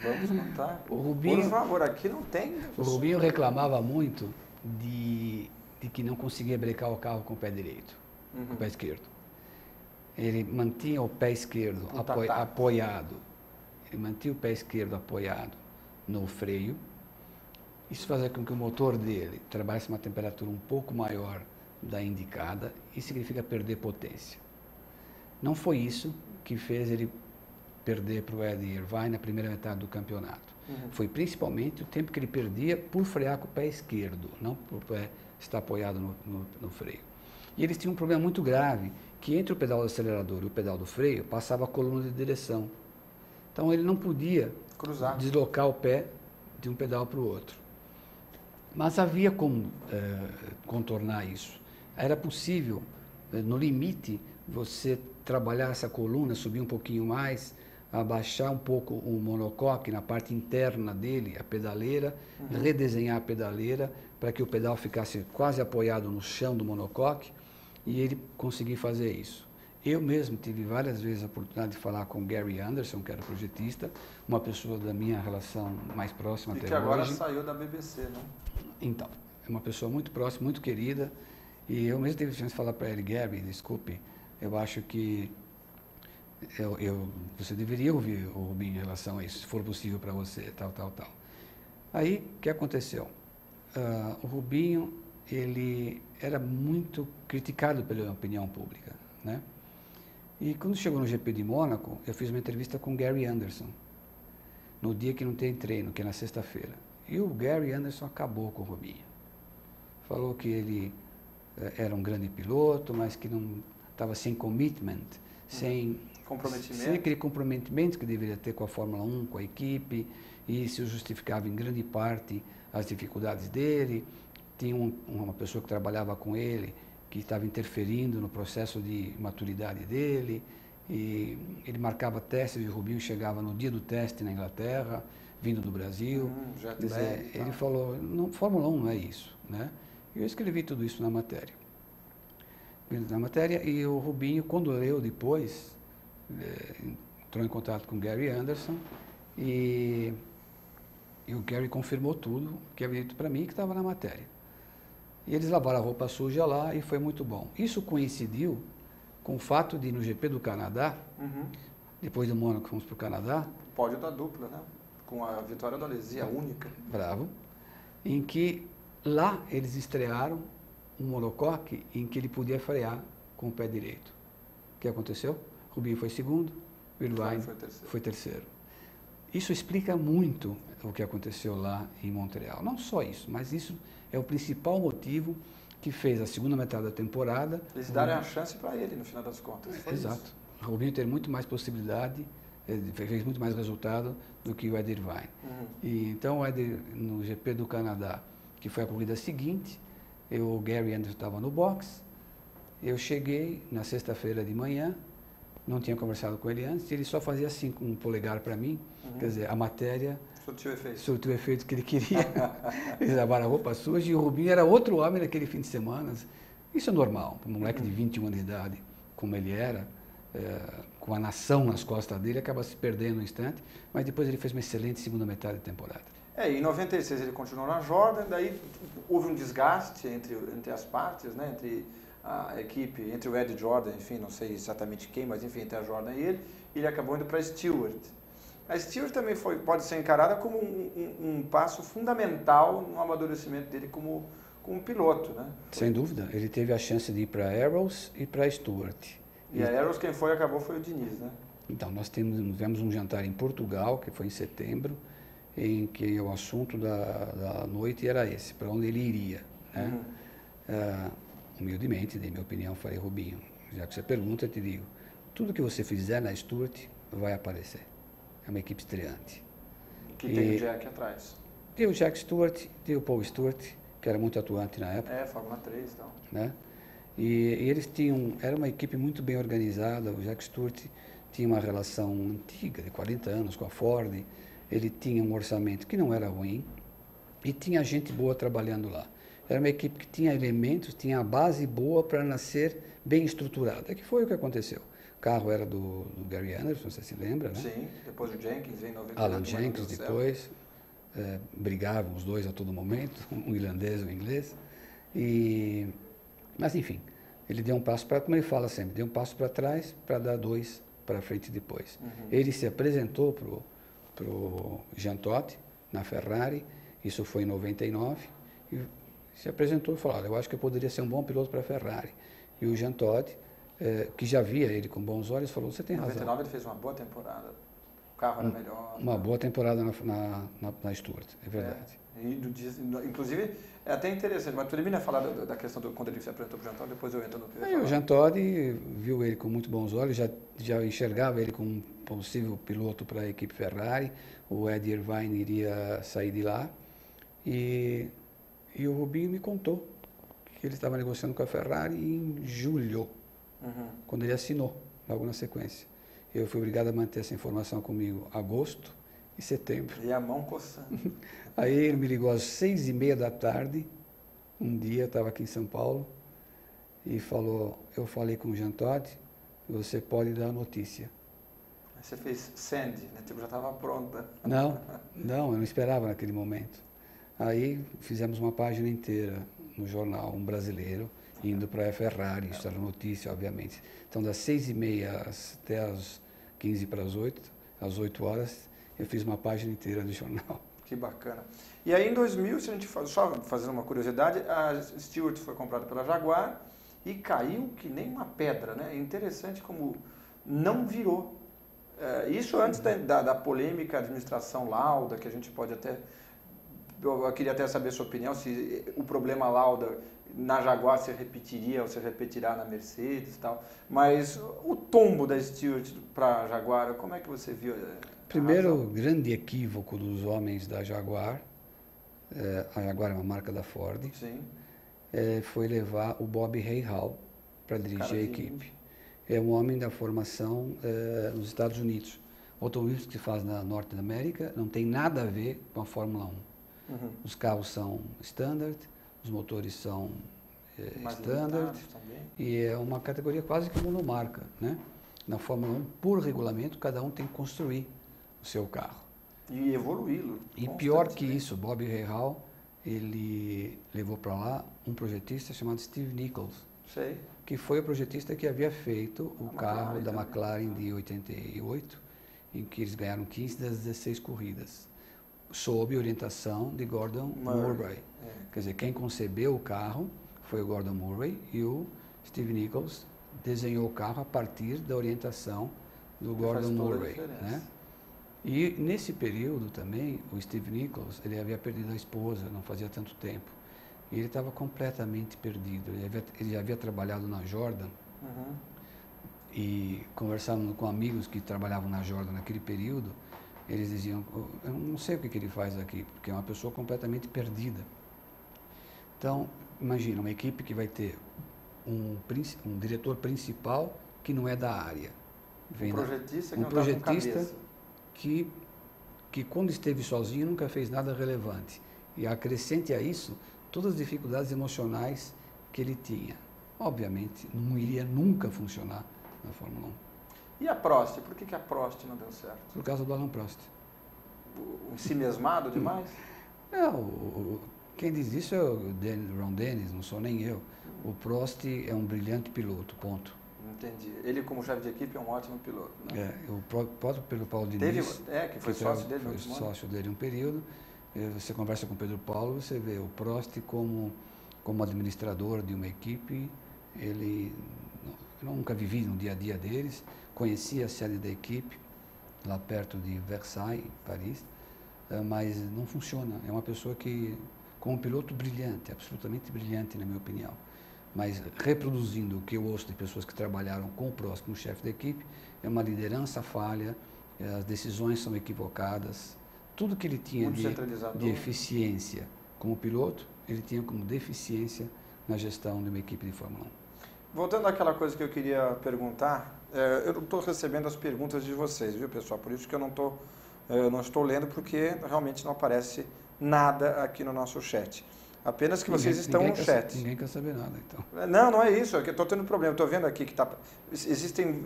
Vamos contar. O Rubinho, por favor, aqui não tem... O Rubinho reclamava muito de que não conseguia brecar o carro com o pé direito, com o pé esquerdo. Ele mantinha o pé esquerdo apoiado. Ele mantinha o pé esquerdo apoiado no freio. Isso fazia com que o motor dele trabalhasse uma temperatura um pouco maior da indicada e significa perder potência. Não foi isso que fez ele perder para o Ed Irvine na primeira metade do campeonato. Foi principalmente o tempo que ele perdia por frear com o pé esquerdo, não por pé estar apoiado no freio. E eles tinham um problema muito grave, que entre o pedal do acelerador e o pedal do freio passava a coluna de direção. Então ele não podia deslocar o pé de um pedal para o outro. Mas havia como contornar isso. Era possível, no limite, você trabalhar essa coluna, subir um pouquinho mais, abaixar um pouco o monocoque na parte interna dele, a pedaleira, redesenhar a pedaleira para que o pedal ficasse quase apoiado no chão do monocoque e ele conseguir fazer isso. Eu mesmo tive várias vezes a oportunidade de falar com Gary Anderson, que era projetista, uma pessoa da minha relação mais próxima até hoje. E que agora saiu da BBC, né? Então, é uma pessoa muito próxima, muito querida, e eu mesmo tive a chance de falar para ele, Gary, desculpe, eu acho que você deveria ouvir o Rubinho em relação a isso, se for possível para você, tal. Aí, o que aconteceu? O Rubinho, ele era muito criticado pela opinião pública, né? E quando chegou no GP de Mônaco, eu fiz uma entrevista com o Gary Anderson, no dia que não tem treino, que é na sexta-feira. E o Gary Anderson acabou com o Rubinho. Falou que ele era um grande piloto, mas que não estava sem commitment, sem aquele comprometimento que deveria ter com a Fórmula 1, com a equipe, e isso justificava em grande parte as dificuldades dele. Tinha uma pessoa que trabalhava com ele, que estava interferindo no processo de maturidade dele, e ele marcava testes e o Rubinho chegava no dia do teste na Inglaterra, vindo do Brasil. Quer dizer, ele falou, não, Fórmula 1 não é isso, né? Eu escrevi tudo isso na matéria. E o Rubinho, quando leu depois, entrou em contato com o Gary Anderson e o Gary confirmou tudo que havia dito para mim que estava na matéria. E eles lavaram a roupa suja lá e foi muito bom. Isso coincidiu com o fato de, no GP do Canadá, depois do Mônaco, fomos para o Canadá. Pódio da dupla, né? Com a vitória do Alesi, a única. Bravo. Em que lá eles estrearam um monocoque em que ele podia frear com o pé direito. O que aconteceu? Rubinho foi segundo, o Irvine foi terceiro. Isso explica muito o que aconteceu lá em Montreal. Não só isso, mas isso é o principal motivo que fez a segunda metade da temporada... Eles darem a chance para ele, no final das contas. Exato. O Rubinho teve muito mais possibilidade, fez muito mais resultado do que o Ed Irvine. E então, o Ed, no GP do Canadá, que foi a corrida seguinte, o Gary Anderson estava no box, eu cheguei na sexta-feira de manhã, não tinha conversado com ele antes, ele só fazia assim com um polegar para mim, quer dizer, a matéria surtiu o efeito que ele queria. Eles lavaram a roupa suja e o Rubinho era outro homem naquele fim de semana. Isso é normal, um moleque de 21 anos de idade, como ele era, com a nação nas costas dele, acaba se perdendo no instante, mas depois ele fez uma excelente segunda metade de temporada. Em 96 ele continuou na Jordan, daí houve um desgaste entre as partes, né, entre a equipe, entre o Ed Jordan, enfim, não sei exatamente quem, mas enfim, entre a Jordan e ele acabou indo para a Stewart. A Stewart também pode ser encarada como um passo fundamental no amadurecimento dele como piloto, né? Sem dúvida, ele teve a chance de ir para a Arrows e para a Stewart. E a Arrows quem acabou foi o Diniz, né? Então, nós tivemos um jantar em Portugal, que foi em setembro, em que o assunto da noite era esse, para onde ele iria, né? Humildemente, dei minha opinião, falei, Rubinho, já que você pergunta, eu te digo, tudo que você fizer na Stewart vai aparecer. É uma equipe estreante. Que tem o Jack atrás. Tem o Jack Stewart, tem o Paul Stewart, que era muito atuante na época. Fórmula 3 e tal. Né? E eles era uma equipe muito bem organizada, o Jack Stewart tinha uma relação antiga, de 40 anos, com a Ford, ele tinha um orçamento que não era ruim, e tinha gente boa trabalhando lá. Era uma equipe que tinha elementos, tinha a base boa para nascer bem estruturada, que foi o que aconteceu. O carro era do Gary Anderson, você se lembra, né? Sim, depois o Jenkins em 98. Alan Jenkins depois, brigavam os dois a todo momento, um irlandês e um inglês. Mas enfim, ele deu um passo para, como ele fala sempre, deu um passo para trás para dar dois para frente depois. Ele se apresentou para o Jean Todt na Ferrari, isso foi em 99, e se apresentou e falou, olha, eu acho que eu poderia ser um bom piloto para a Ferrari. E o Jean Todt, que já via ele com bons olhos, falou, você tem razão. Em 99 ele fez uma boa temporada, o carro era melhor. Uma boa temporada na Stuart, é verdade. Inclusive, é até interessante, mas termina a falar da questão quando ele se apresentou para o Jean Todt, depois eu entro no que o Jean Todt viu ele com muito bons olhos, já enxergava ele como um possível piloto para a equipe Ferrari, o Ed Irvine iria sair de lá, e o Rubinho me contou que ele estava negociando com a Ferrari em julho, quando ele assinou, logo na sequência. Eu fui obrigado a manter essa informação comigo agosto e setembro. E a mão coçando. Aí ele me ligou às 6h30 da tarde, um dia, eu estava aqui em São Paulo, e falou, eu falei com o Jean Todt, você pode dar a notícia. Aí você fez send, né? Tipo, já estava pronta. Não, eu não esperava naquele momento. Aí fizemos uma página inteira no jornal, um brasileiro, indo para a Ferrari, isso era notícia, obviamente. Então, das 6h30 até as 15 para as 8, às 8 horas, eu fiz uma página inteira do jornal. Que bacana. E aí, em 2000, se a gente só fazendo uma curiosidade, a Stewart foi comprada pela Jaguar e caiu que nem uma pedra, né? É interessante como não virou. Isso antes da polêmica administração Lauda, que a gente pode até... Eu queria até saber a sua opinião, se o problema Lauda na Jaguar se repetiria ou se repetirá na Mercedes e tal. Mas o tombo da Stewart para a Jaguar, como é que você viu? Primeiro, o grande equívoco dos homens da Jaguar, a Jaguar é uma marca da Ford, Sim. Foi levar o Bob Rahal para dirigir a equipe. É um homem da formação nos Estados Unidos. Automobilismo que se faz na Norte da América não tem nada a ver com a Fórmula 1. Os carros são standard, os motores são standard, e é uma categoria quase que monomarca, né? Na Fórmula 1, por regulamento, cada um tem que construir o seu carro. E evoluí-lo. E pior que isso, Bob Rahal, ele levou para lá um projetista chamado Steve Nichols, que foi o projetista que havia feito o carro da McLaren de 88, em que eles ganharam 15 das 16 corridas, sob orientação de Gordon Murray. Quer dizer, quem concebeu o carro foi o Gordon Murray e o Steve Nichols desenhou o carro a partir da orientação do Gordon Murray, né? E nesse período também, o Steve Nichols, ele havia perdido a esposa, não fazia tanto tempo. E ele estava completamente perdido. Ele já havia trabalhado na Jordan E conversando com amigos que trabalhavam na Jordan naquele período, eles diziam, eu não sei o que ele faz aqui, porque é uma pessoa completamente perdida. Então, imagina, uma equipe que vai ter um diretor principal que não é da área. Um projetista que um não está com projetista cabeça. que quando esteve sozinho nunca fez nada relevante. E acrescente a isso todas as dificuldades emocionais que ele tinha. Obviamente, não iria nunca funcionar na Fórmula 1. E a Prost? Por que a Prost não deu certo? Por causa do Alain Prost. Si mesmado demais? Não, quem diz isso é o Ron Dennis, não sou nem eu. O Prost é um brilhante piloto, ponto. Entendi. Ele, como chefe de equipe, é um ótimo piloto. Né? O próprio pelo Paulo Diniz. Que foi sócio dele no último ano. Sócio dele um período. Você conversa com o Pedro Paulo, você vê o Prost como administrador de uma equipe. Ele nunca vivi no dia a dia deles, conhecia a sede da equipe, lá perto de Versailles, Paris, mas não funciona. É uma pessoa que, como piloto, brilhante, absolutamente brilhante, na minha opinião. Mas reproduzindo o que eu ouço de pessoas que trabalharam com o Prost como chefe da equipe, é uma liderança falha, as decisões são equivocadas, tudo que ele tinha de eficiência como piloto, ele tinha como deficiência na gestão de uma equipe de Fórmula 1. Voltando àquela coisa que eu queria perguntar, eu não estou recebendo as perguntas de vocês, viu, pessoal? Por isso que eu não estou lendo, porque realmente não aparece nada aqui no nosso chat. Apenas que vocês estão no chat. Ninguém quer saber nada, então. Não é isso, é que eu estou tendo problema. Estou vendo aqui que existem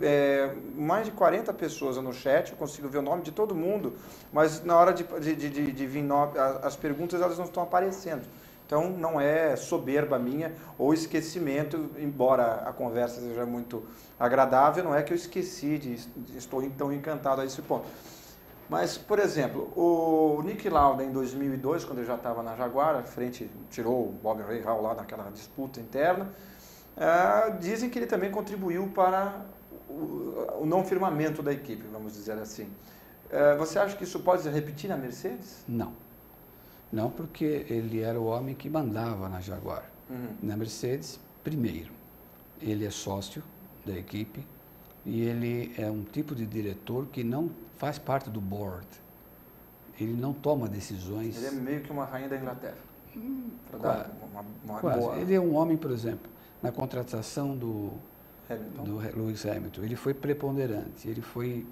mais de 40 pessoas no chat, eu consigo ver o nome de todo mundo, mas na hora de vir as perguntas, elas não estão aparecendo. Então, não é soberba minha ou esquecimento, embora a conversa seja muito agradável, não é que eu esqueci, estou tão encantado a esse ponto. Mas, por exemplo, o Niki Lauda, em 2002, quando ele já estava na Jaguar, tirou o Bob Rahal lá naquela disputa interna, dizem que ele também contribuiu para o não firmamento da equipe, vamos dizer assim. Você acha que isso pode se repetir na Mercedes? Não. Não, porque ele era o homem que mandava na Jaguar. Na Mercedes, primeiro, ele é sócio da equipe e ele é um tipo de diretor que não faz parte do board. Ele não toma decisões. Ele é meio que uma rainha da Inglaterra. Quase. Boa... Ele é um homem, por exemplo, na contratação do Lewis Hamilton. Ele foi preponderante, ele foi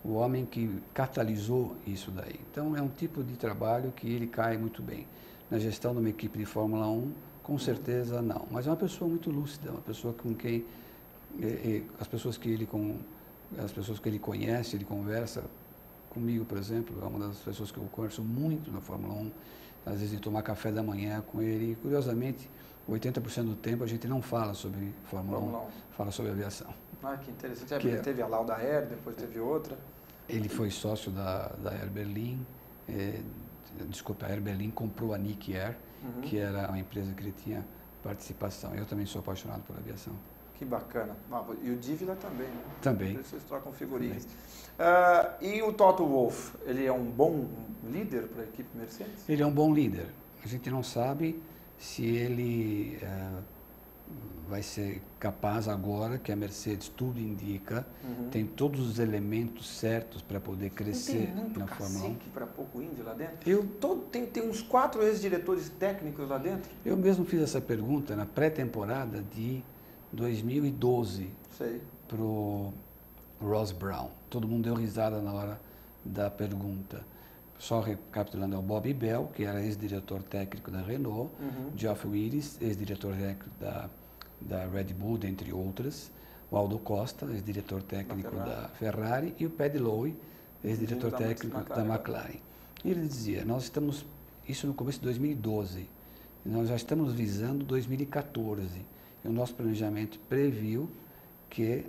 o homem que catalisou isso daí. Então, é um tipo de trabalho que ele cai muito bem. Na gestão de uma equipe de Fórmula 1, com certeza não. Mas é uma pessoa muito lúcida, uma pessoa com quem as pessoas que ele conhece, ele conversa comigo, por exemplo, é uma das pessoas que eu converso muito na Fórmula 1, às vezes de tomar café da manhã com ele. E, curiosamente, 80% do tempo a gente não fala sobre Fórmula 1, fala sobre aviação. Ah, que interessante. Ele teve a Lauda Air, depois teve outra. Ele foi sócio da Air Berlin. A Air Berlin comprou a Niki Air, que era uma empresa que ele tinha participação. Eu também sou apaixonado por aviação. Que bacana. E o Dívila também, né? Também. Vocês trocam figurinhas. E o Toto Wolff, ele é um bom líder para a equipe Mercedes? Ele é um bom líder. A gente não sabe se ele vai ser capaz agora, que a Mercedes tudo indica, tem todos os elementos certos para poder crescer na Fórmula 1. Para pouco índio lá dentro? Tem uns 4 ex-diretores técnicos lá dentro? Eu mesmo fiz essa pergunta na pré-temporada de 2012 para o Ross Brown. Todo mundo deu risada na hora da pergunta. Só recapitulando, é o Bob Bell, que era ex-diretor técnico da Renault, Geoff Willis, ex-diretor técnico da Red Bull, dentre outras, o Aldo Costa, ex-diretor técnico da Ferrari, e o Paddy Lowe, ex-diretor técnico da McLaren. E ele dizia, isso no começo de 2012, nós já estamos visando 2014, e o nosso planejamento previu que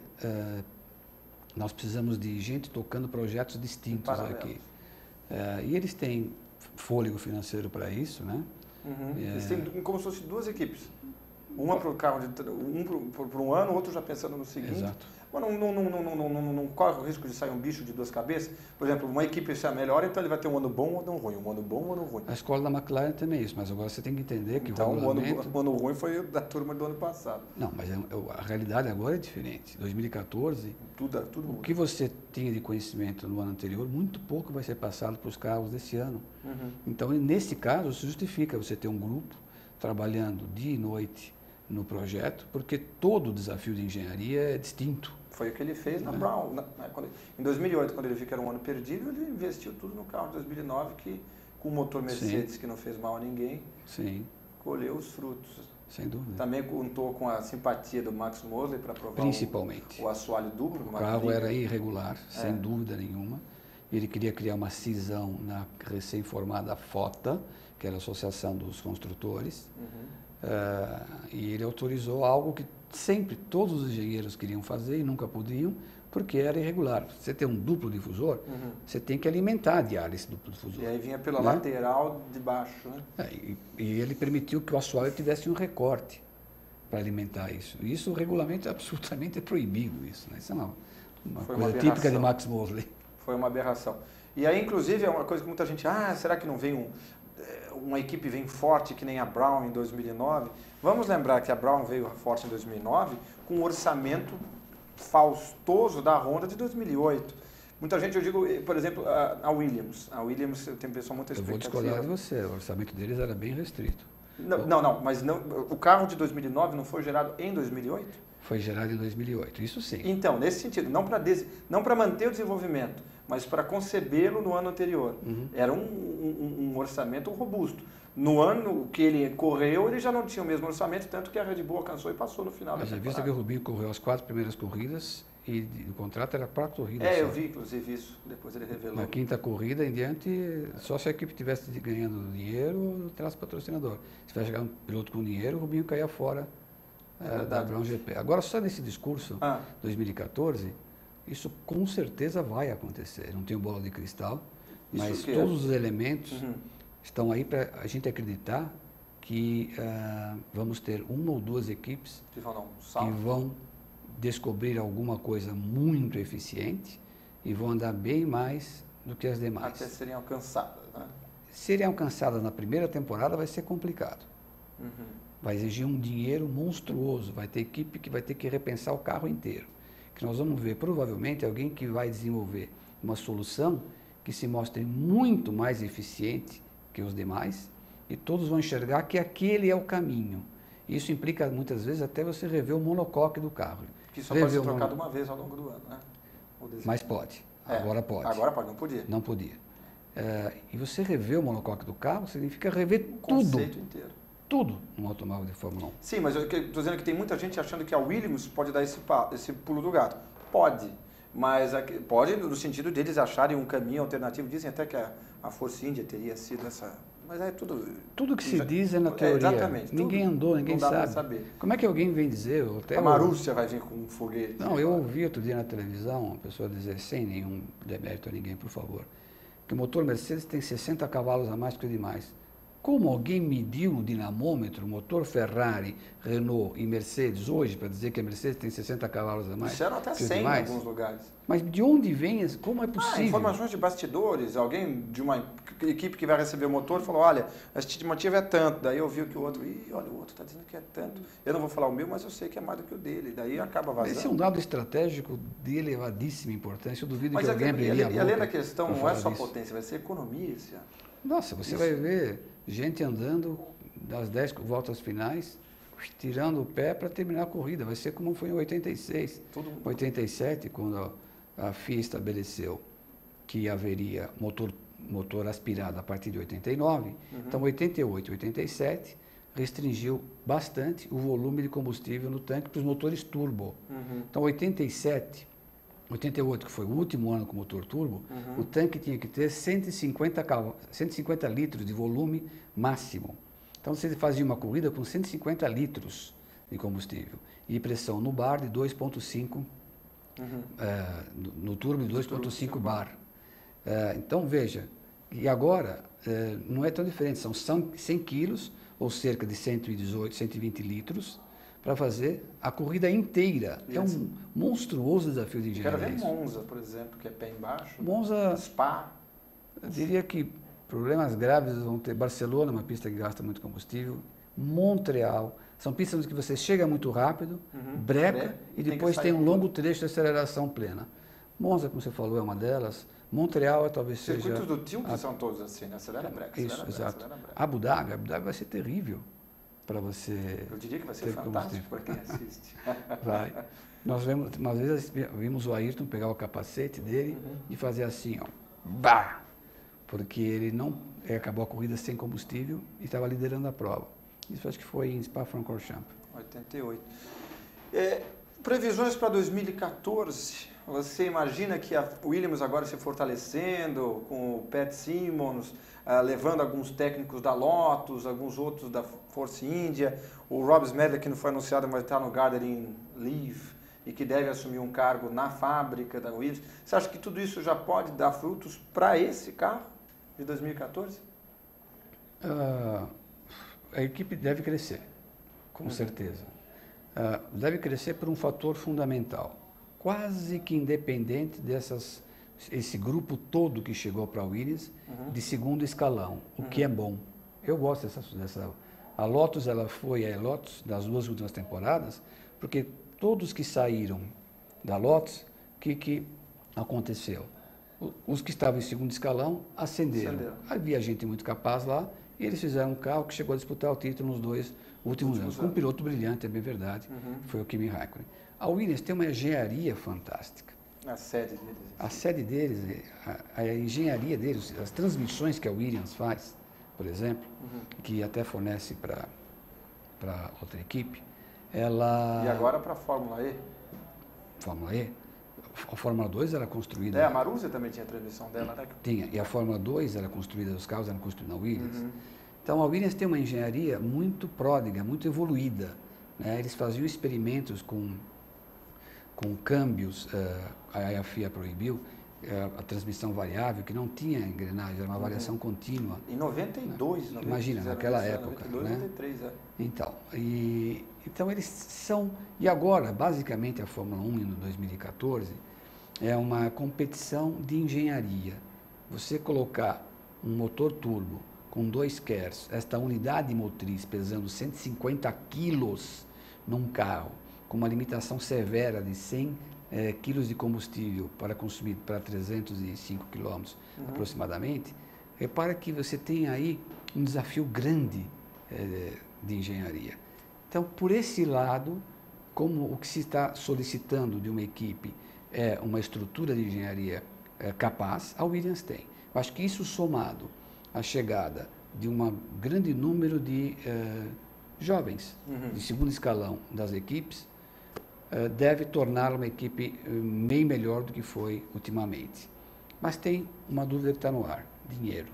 nós precisamos de gente tocando projetos distintos aqui. E eles têm fôlego financeiro para isso, né? Eles têm como se fossem 2 equipes. Uma para o carro por um ano, outro já pensando no seguinte. Exato. Mas não corre o risco de sair um bicho de duas cabeças? Por exemplo, uma equipe se é melhor, então ele vai ter um ano bom ou um ano ruim. Um ano bom ou um ano ruim. A escola da McLaren também é isso, mas agora você tem que entender que então, o regulamento... o ano ruim foi da turma do ano passado. Não, mas a realidade agora é diferente. 2014, tudo o que você tinha de conhecimento no ano anterior, muito pouco vai ser passado para os carros desse ano. Uhum. Então, nesse caso, se justifica você ter um grupo trabalhando dia e noite no projeto, porque todo o desafio de engenharia é distinto. Foi o que ele fez na Brown. Em 2008, quando ele viu que era um ano perdido, ele investiu tudo no carro de 2009, que com o motor Mercedes, que não fez mal a ninguém, colheu os frutos. Sem dúvida. Também contou com a simpatia do Max Mosley para provar principalmente o assoalho duplo. O carro era irregular, sem dúvida nenhuma. Ele queria criar uma cisão na recém-formada FOTA, que era a Associação dos Construtores, e ele autorizou algo que sempre todos os engenheiros queriam fazer e nunca podiam, porque era irregular. Você tem um duplo difusor, você tem que alimentar a diária esse duplo difusor. E aí vinha pela lateral de baixo, né? E ele permitiu que o assoalho tivesse um recorte para alimentar isso. Isso o regulamento absolutamente é proibido, isso, né? Isso é uma coisa típica de Max Mosley. Foi uma aberração. E aí, inclusive, é uma coisa que muita gente, será que não vem uma equipe vem forte que nem a Brown em 2009? Vamos lembrar que a Brown veio forte em 2009 com um orçamento faustoso da Honda de 2008. Muita gente, eu digo, por exemplo, a Williams. A Williams tem pessoal muito expectativa. Eu vou discordar de você, o orçamento deles era bem restrito. Mas o carro de 2009 não foi gerado em 2008? Foi gerado em 2008, isso sim. Então, nesse sentido, não para manter o desenvolvimento, mas para concebê-lo no ano anterior. Era um orçamento robusto. No ano que ele correu, ele já não tinha o mesmo orçamento, tanto que a Red Bull alcançou e passou no final da temporada. Mas a vista que o Rubinho correu as 4 primeiras corridas e o contrato era 4 corridas. Eu vi inclusive isso, depois ele revelou. Na quinta corrida em diante, só se a equipe estivesse ganhando dinheiro ou traz patrocinador. Se vai chegar um piloto com dinheiro, o Rubinho caía fora da Brown GP. Agora, só nesse discurso, 2014, isso com certeza vai acontecer. Não tenho bola de cristal, mas todos os elementos estão aí para a gente acreditar que vamos ter uma ou duas equipes que vão descobrir alguma coisa muito eficiente e vão andar bem mais do que as demais. Até serem alcançadas, né? Serem alcançadas na primeira temporada vai ser complicado. Vai exigir um dinheiro monstruoso, vai ter equipe que vai ter que repensar o carro inteiro. Que nós vamos ver provavelmente alguém que vai desenvolver uma solução que se mostre muito mais eficiente que os demais e todos vão enxergar que aquele é o caminho. Isso implica muitas vezes até você rever o monocoque do carro. Que só pode ser trocado uma vez ao longo do ano, né? Mas pode. Agora pode. Agora pode, não podia. Não podia. E você rever o monocoque do carro significa rever o conceito inteiro. Tudo no automóvel de Fórmula 1. Sim, mas eu estou dizendo que tem muita gente achando que a Williams pode dar esse pulo do gato. Pode. Mas pode no sentido deles acharem um caminho alternativo. Dizem até que a Force India teria sido essa... Mas é tudo... Tudo que se diz é na teoria. Exatamente. Ninguém andou, ninguém sabe. Não dá para saber. Como é que alguém vem dizer... A Marúcia vai vir com um foguete. Não, eu ouvi outro dia na televisão uma pessoa dizer, sem nenhum demérito a ninguém, por favor, que o motor Mercedes tem 60 cavalos a mais que o demais. Como alguém mediu no dinamômetro o motor Ferrari, Renault e Mercedes hoje para dizer que a Mercedes tem 60 cavalos a mais? Disseram até 100 em alguns lugares. Mas de onde vem? Como é possível? Informações de bastidores. Alguém de uma equipe que vai receber o motor falou, olha, a estimativa é tanto. Daí eu vi que o outro, olha, o outro está dizendo que é tanto. Eu não vou falar o meu, mas eu sei que é mais do que o dele. Daí acaba vazando. Esse é um dado estratégico de elevadíssima importância. Eu duvido que alguém abriria a boca. E além da questão, não é só potência, vai ser economia. Esse ano. Nossa, você vai ver gente andando das 10 voltas finais, tirando o pé para terminar a corrida. Vai ser como foi em 86, 87, quando a FIA estabeleceu que haveria motor aspirado a partir de 89. Então, 88 e 87 restringiu bastante o volume de combustível no tanque para os motores turbo. Então, 88, que foi o último ano com motor turbo, o tanque tinha que ter 150 litros de volume máximo. Então, você fazia uma corrida com 150 litros de combustível e pressão no bar de 2,5, no turbo de 2,5 bar. Então, veja, e agora não é tão diferente, são 100 quilos, ou cerca de 118, 120 litros, para fazer a corrida inteira. É um monstruoso desafio de engenharia. Quero ver Monza, por exemplo, que é pé embaixo. Monza, Spa. eu diria que problemas graves vão ter. Barcelona, uma pista que gasta muito combustível. Montreal, são pistas que você chega muito rápido, breca e depois tem um longo trecho de aceleração plena. Monza, como você falou, é uma delas. Montreal talvez seja... Circuitos do Tilke são todos assim, né? Acelera, breca, isso, exato. Abu Dhabi vai ser terrível para você... Eu diria que vai ser fantástico para quem assiste. Vai. Nós vemos, uma vez vimos o Ayrton pegar o capacete dele e fazer assim, ó, bah! Porque ele não acabou a corrida sem combustível e estava liderando a prova. Isso acho que foi em Spa-Francorchamps. 88. Previsões para 2014. Você imagina que a Williams agora se fortalecendo, com o Pat Symonds, levando alguns técnicos da Lotus, alguns outros da Force India, o Rob Smedley, que não foi anunciado, mas está no Gardening Leave e que deve assumir um cargo na fábrica da Williams. Você acha que tudo isso já pode dar frutos para esse carro de 2014? A equipe deve crescer, com certeza. Deve crescer por um fator fundamental. Quase que independente esse grupo todo que chegou para a Williams, de segundo escalão, o que é bom. Eu gosto dessa... A Lotus, ela foi a Lotus das 2 últimas temporadas, porque todos que saíram da Lotus, o que aconteceu? Os que estavam em segundo escalão ascenderam. Havia gente muito capaz lá, e eles fizeram um carro que chegou a disputar o título nos 2 últimos anos. Com um piloto brilhante, é bem verdade, foi o Kimi Raikkonen. A Williams tem uma engenharia fantástica. A sede deles. A sede deles, a engenharia deles, as transmissões que a Williams faz, por exemplo, que até fornece para outra equipe, ela... E agora para a Fórmula E? Fórmula E? A Fórmula 2 era construída... a Marussia também tinha a transmissão dela, né? Tinha, e a Fórmula 2 era construída, os carros eram construídos na Williams. Então a Williams tem uma engenharia muito pródiga, muito evoluída, né? Eles faziam experimentos com câmbios, a FIA proibiu, a transmissão variável, que não tinha engrenagem, era uma variação contínua. Em 92, né? Imagina, naquela época. 92, né? 93, Então eles são... E agora, basicamente, a Fórmula 1 em 2014 é uma competição de engenharia. Você colocar um motor turbo com 2 KERS, esta unidade motriz pesando 150 quilos num carro, com uma limitação severa de 100 quilos de combustível para consumir para 305 quilômetros aproximadamente, repara que você tem aí um desafio grande de engenharia. Então, por esse lado, como o que se está solicitando de uma equipe é uma estrutura de engenharia capaz, a Williams tem. Eu acho que isso somado à chegada de um grande número de jovens de segundo escalão das equipes, deve torná-la uma equipe bem melhor do que foi ultimamente. Mas tem uma dúvida que está no ar: dinheiro.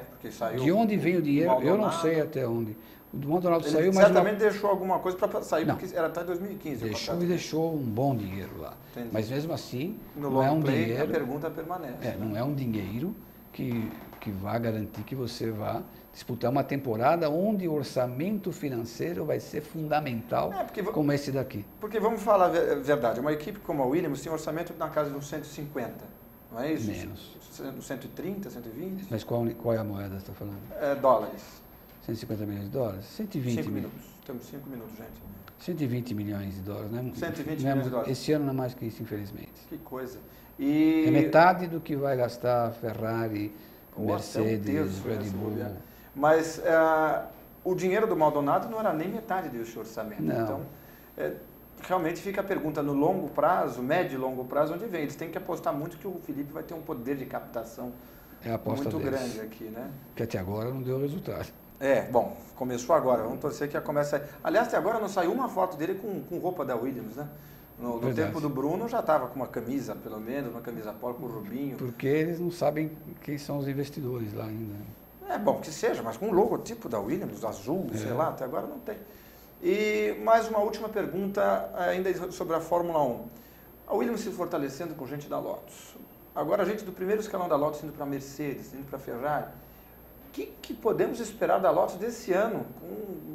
Porque saiu... De onde vem o dinheiro? Eu não sei até onde. O Maldonado saiu, mas... certamente deixou alguma coisa para sair, não, porque era até 2015. Deixou um bom dinheiro lá. Entendi. Mas mesmo assim, no não é um play, dinheiro... A pergunta permanece. Não é um dinheiro que vai garantir que você vá disputar uma temporada onde o orçamento financeiro vai ser fundamental, como esse daqui. Porque vamos falar a verdade, uma equipe como a Williams tem um orçamento na casa de uns 150, não é isso? Menos. 130, 120? Mas qual é a moeda que você está falando? Dólares. 150 milhões de dólares? 120 5 minutos. Temos 5 minutos, gente. 120 milhões de dólares, né? 120 milhões de dólares. Esse ano não é mais que isso, infelizmente. Que coisa. E... É metade do que vai gastar a Ferrari, Mercedes, Red Bull. Mas o dinheiro do Maldonado não era nem metade desse orçamento. Não. Então, realmente fica a pergunta, no longo prazo, médio e longo prazo, onde vem? Eles têm que apostar muito que o Felipe vai ter um poder de captação muito grande aqui, né? Que até agora não deu resultado. Bom, começou agora, vamos torcer que já comece a... Aliás, até agora não saiu uma foto dele com roupa da Williams, né? No tempo do Bruno já estava com uma camisa, pelo menos, uma camisa polo com o Rubinho. Porque eles não sabem quem são os investidores lá ainda. Bom, que seja, mas com o logotipo da Williams, azul, sei lá, até agora não tem. E mais uma última pergunta ainda sobre a Fórmula 1. A Williams se fortalecendo com gente da Lotus. Agora a gente do primeiro escalão da Lotus indo para a Mercedes, indo para a Ferrari. que podemos esperar da Lotus desse ano,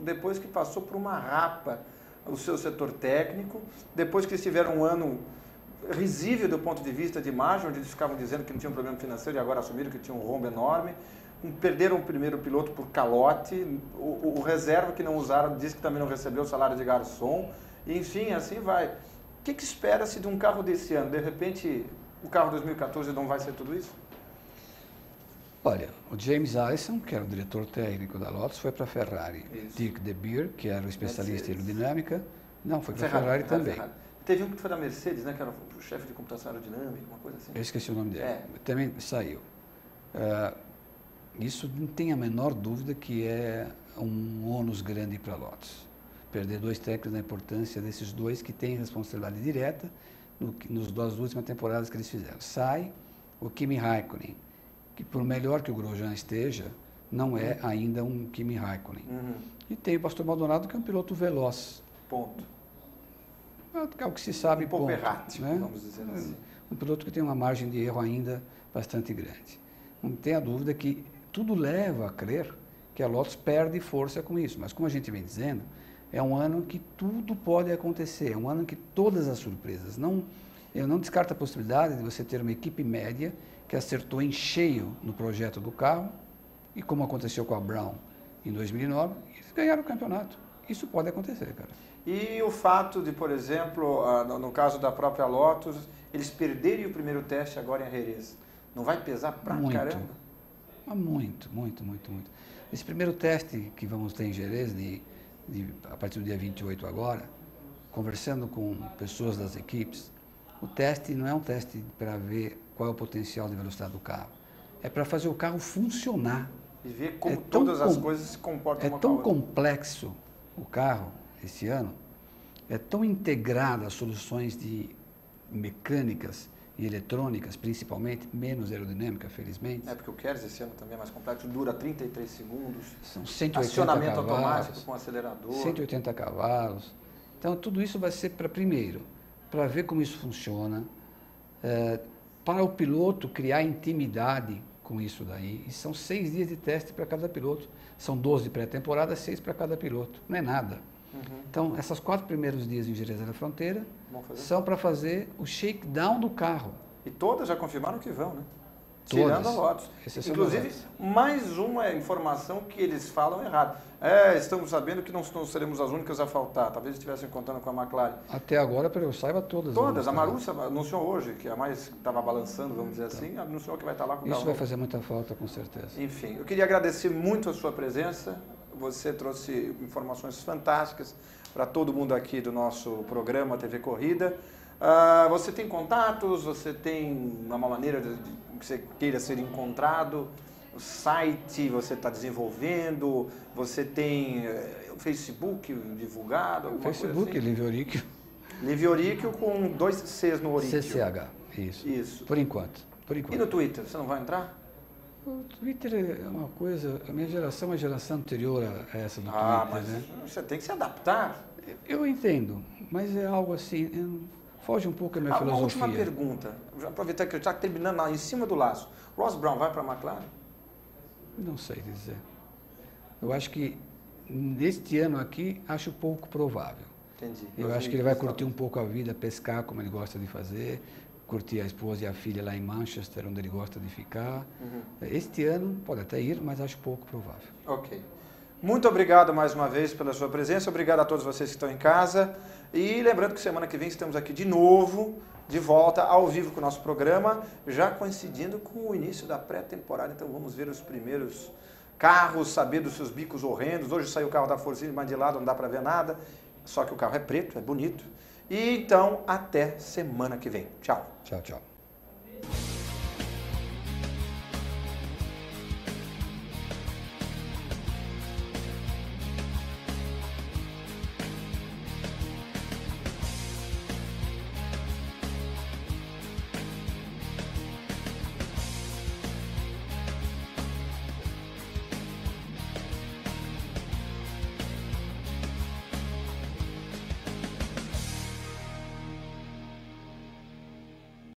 depois que passou por uma rapa o seu setor técnico, depois que eles tiveram um ano risível do ponto de vista de margem, onde eles ficavam dizendo que não tinha um problema financeiro e agora assumiram que tinha um rombo enorme, perderam o primeiro piloto por calote, o reserva que não usaram disse que também não recebeu o salário de garçom, enfim, assim vai. O que espera-se de um carro desse ano? De repente, o carro 2014 não vai ser tudo isso? Olha, o James Allison, que era o diretor técnico da Lotus, foi para a Ferrari. Isso. Dirk De Beer, que era o especialista em aerodinâmica, não, foi para a Ferrari também. Teve um que foi da Mercedes, né, que era o chefe de computação aerodinâmica, uma coisa assim. Eu esqueci o nome dele. Também saiu. Isso não tem a menor dúvida que é um ônus grande para a Lotus. Perder 2 técnicos na importância desses 2 que têm responsabilidade direta nas 2 últimas temporadas que eles fizeram. Sai o Kimi Raikkonen, que por melhor que o Grosjean esteja, não é ainda um Kimi Raikkonen. E tem o Pastor Maldonado, que é um piloto veloz. Ponto. É o que se sabe, um pouco ponto, errático, né? vamos dizer assim. Um piloto que tem uma margem de erro ainda bastante grande. Não tenha dúvida que tudo leva a crer que a Lotus perde força com isso. Mas como a gente vem dizendo, é um ano que tudo pode acontecer. É um ano que todas as surpresas. Eu não descarto a possibilidade de você ter uma equipe média que acertou em cheio no projeto do carro, e como aconteceu com a Brown em 2009, eles ganharam o campeonato. Isso pode acontecer, cara. E o fato de, por exemplo, no caso da própria Lotus, eles perderem o primeiro teste agora em Jerez, não vai pesar pra caramba? Muito. Esse primeiro teste que vamos ter em Jerez, a partir do dia 28 agora, conversando com pessoas das equipes, o teste não é um teste para ver qual é o potencial de velocidade do carro. É para fazer o carro funcionar. E ver como todas as coisas se comportam. É tão complexo o carro esse ano, é tão integrado as soluções de mecânicas e eletrônicas, principalmente, menos aerodinâmica, felizmente. É porque o Keres esse ano também é mais complexo, dura 33 segundos. São 180 acionamento cavalos, automático com acelerador. 180 cavalos. Então, tudo isso vai ser para ver como isso funciona, para o piloto criar intimidade com isso daí. E são 6 dias de teste para cada piloto. São 12 pré-temporada, 6 para cada piloto. Não é nada. Então, esses 4 primeiros dias em Jerez da Fronteira são para fazer o shakedown do carro. E todas já confirmaram que vão, né? Todas. Tirando a Lotus. Inclusive, mais uma informação que eles falam errado. Estamos sabendo que não seremos as únicas a faltar. Talvez estivessem contando com a McLaren. Até agora, para eu saiba, todas. Todas. A Marussia anunciou hoje, que é a mais que estava balançando, vamos dizer assim, anunciou que vai estar lá com o carro. Isso vai fazer muita falta, com certeza. Enfim, eu queria agradecer muito a sua presença. Você trouxe informações fantásticas para todo mundo aqui do nosso programa TV Corrida. Você tem contatos? Você tem uma maneira que você queira ser encontrado? O site você está desenvolvendo? Você tem o Facebook divulgado? Facebook, assim? Livio Oricchio. Livio Oricchio com 2 Cs no Oricchio. CCH, isso. Por enquanto. E no Twitter, você não vai entrar? O Twitter é uma coisa, a minha geração é uma geração anterior a essa do Twitter, mas né? Você tem que se adaptar. Eu entendo, mas é algo assim, foge um pouco da minha filosofia. Uma última pergunta, aproveitar que eu estou terminando lá em cima do laço. Ross Brown vai para a McLaren? Não sei dizer. Eu acho que neste ano aqui, acho pouco provável. Entendi. Eu acho que ele vai curtir um pouco a vida, pescar como ele gosta de fazer, curtir a esposa e a filha lá em Manchester, onde ele gosta de ficar. Este ano pode até ir, mas acho pouco provável. Ok. Muito obrigado mais uma vez pela sua presença, obrigado a todos vocês que estão em casa. E lembrando que semana que vem estamos aqui de novo, de volta, ao vivo com o nosso programa, já coincidindo com o início da pré-temporada. Então vamos ver os primeiros carros, saber dos seus bicos horrendos. Hoje saiu o carro da Force India, mas de lado não dá para ver nada, só que o carro é preto, é bonito. E então, até semana que vem. Tchau. Tchau, tchau.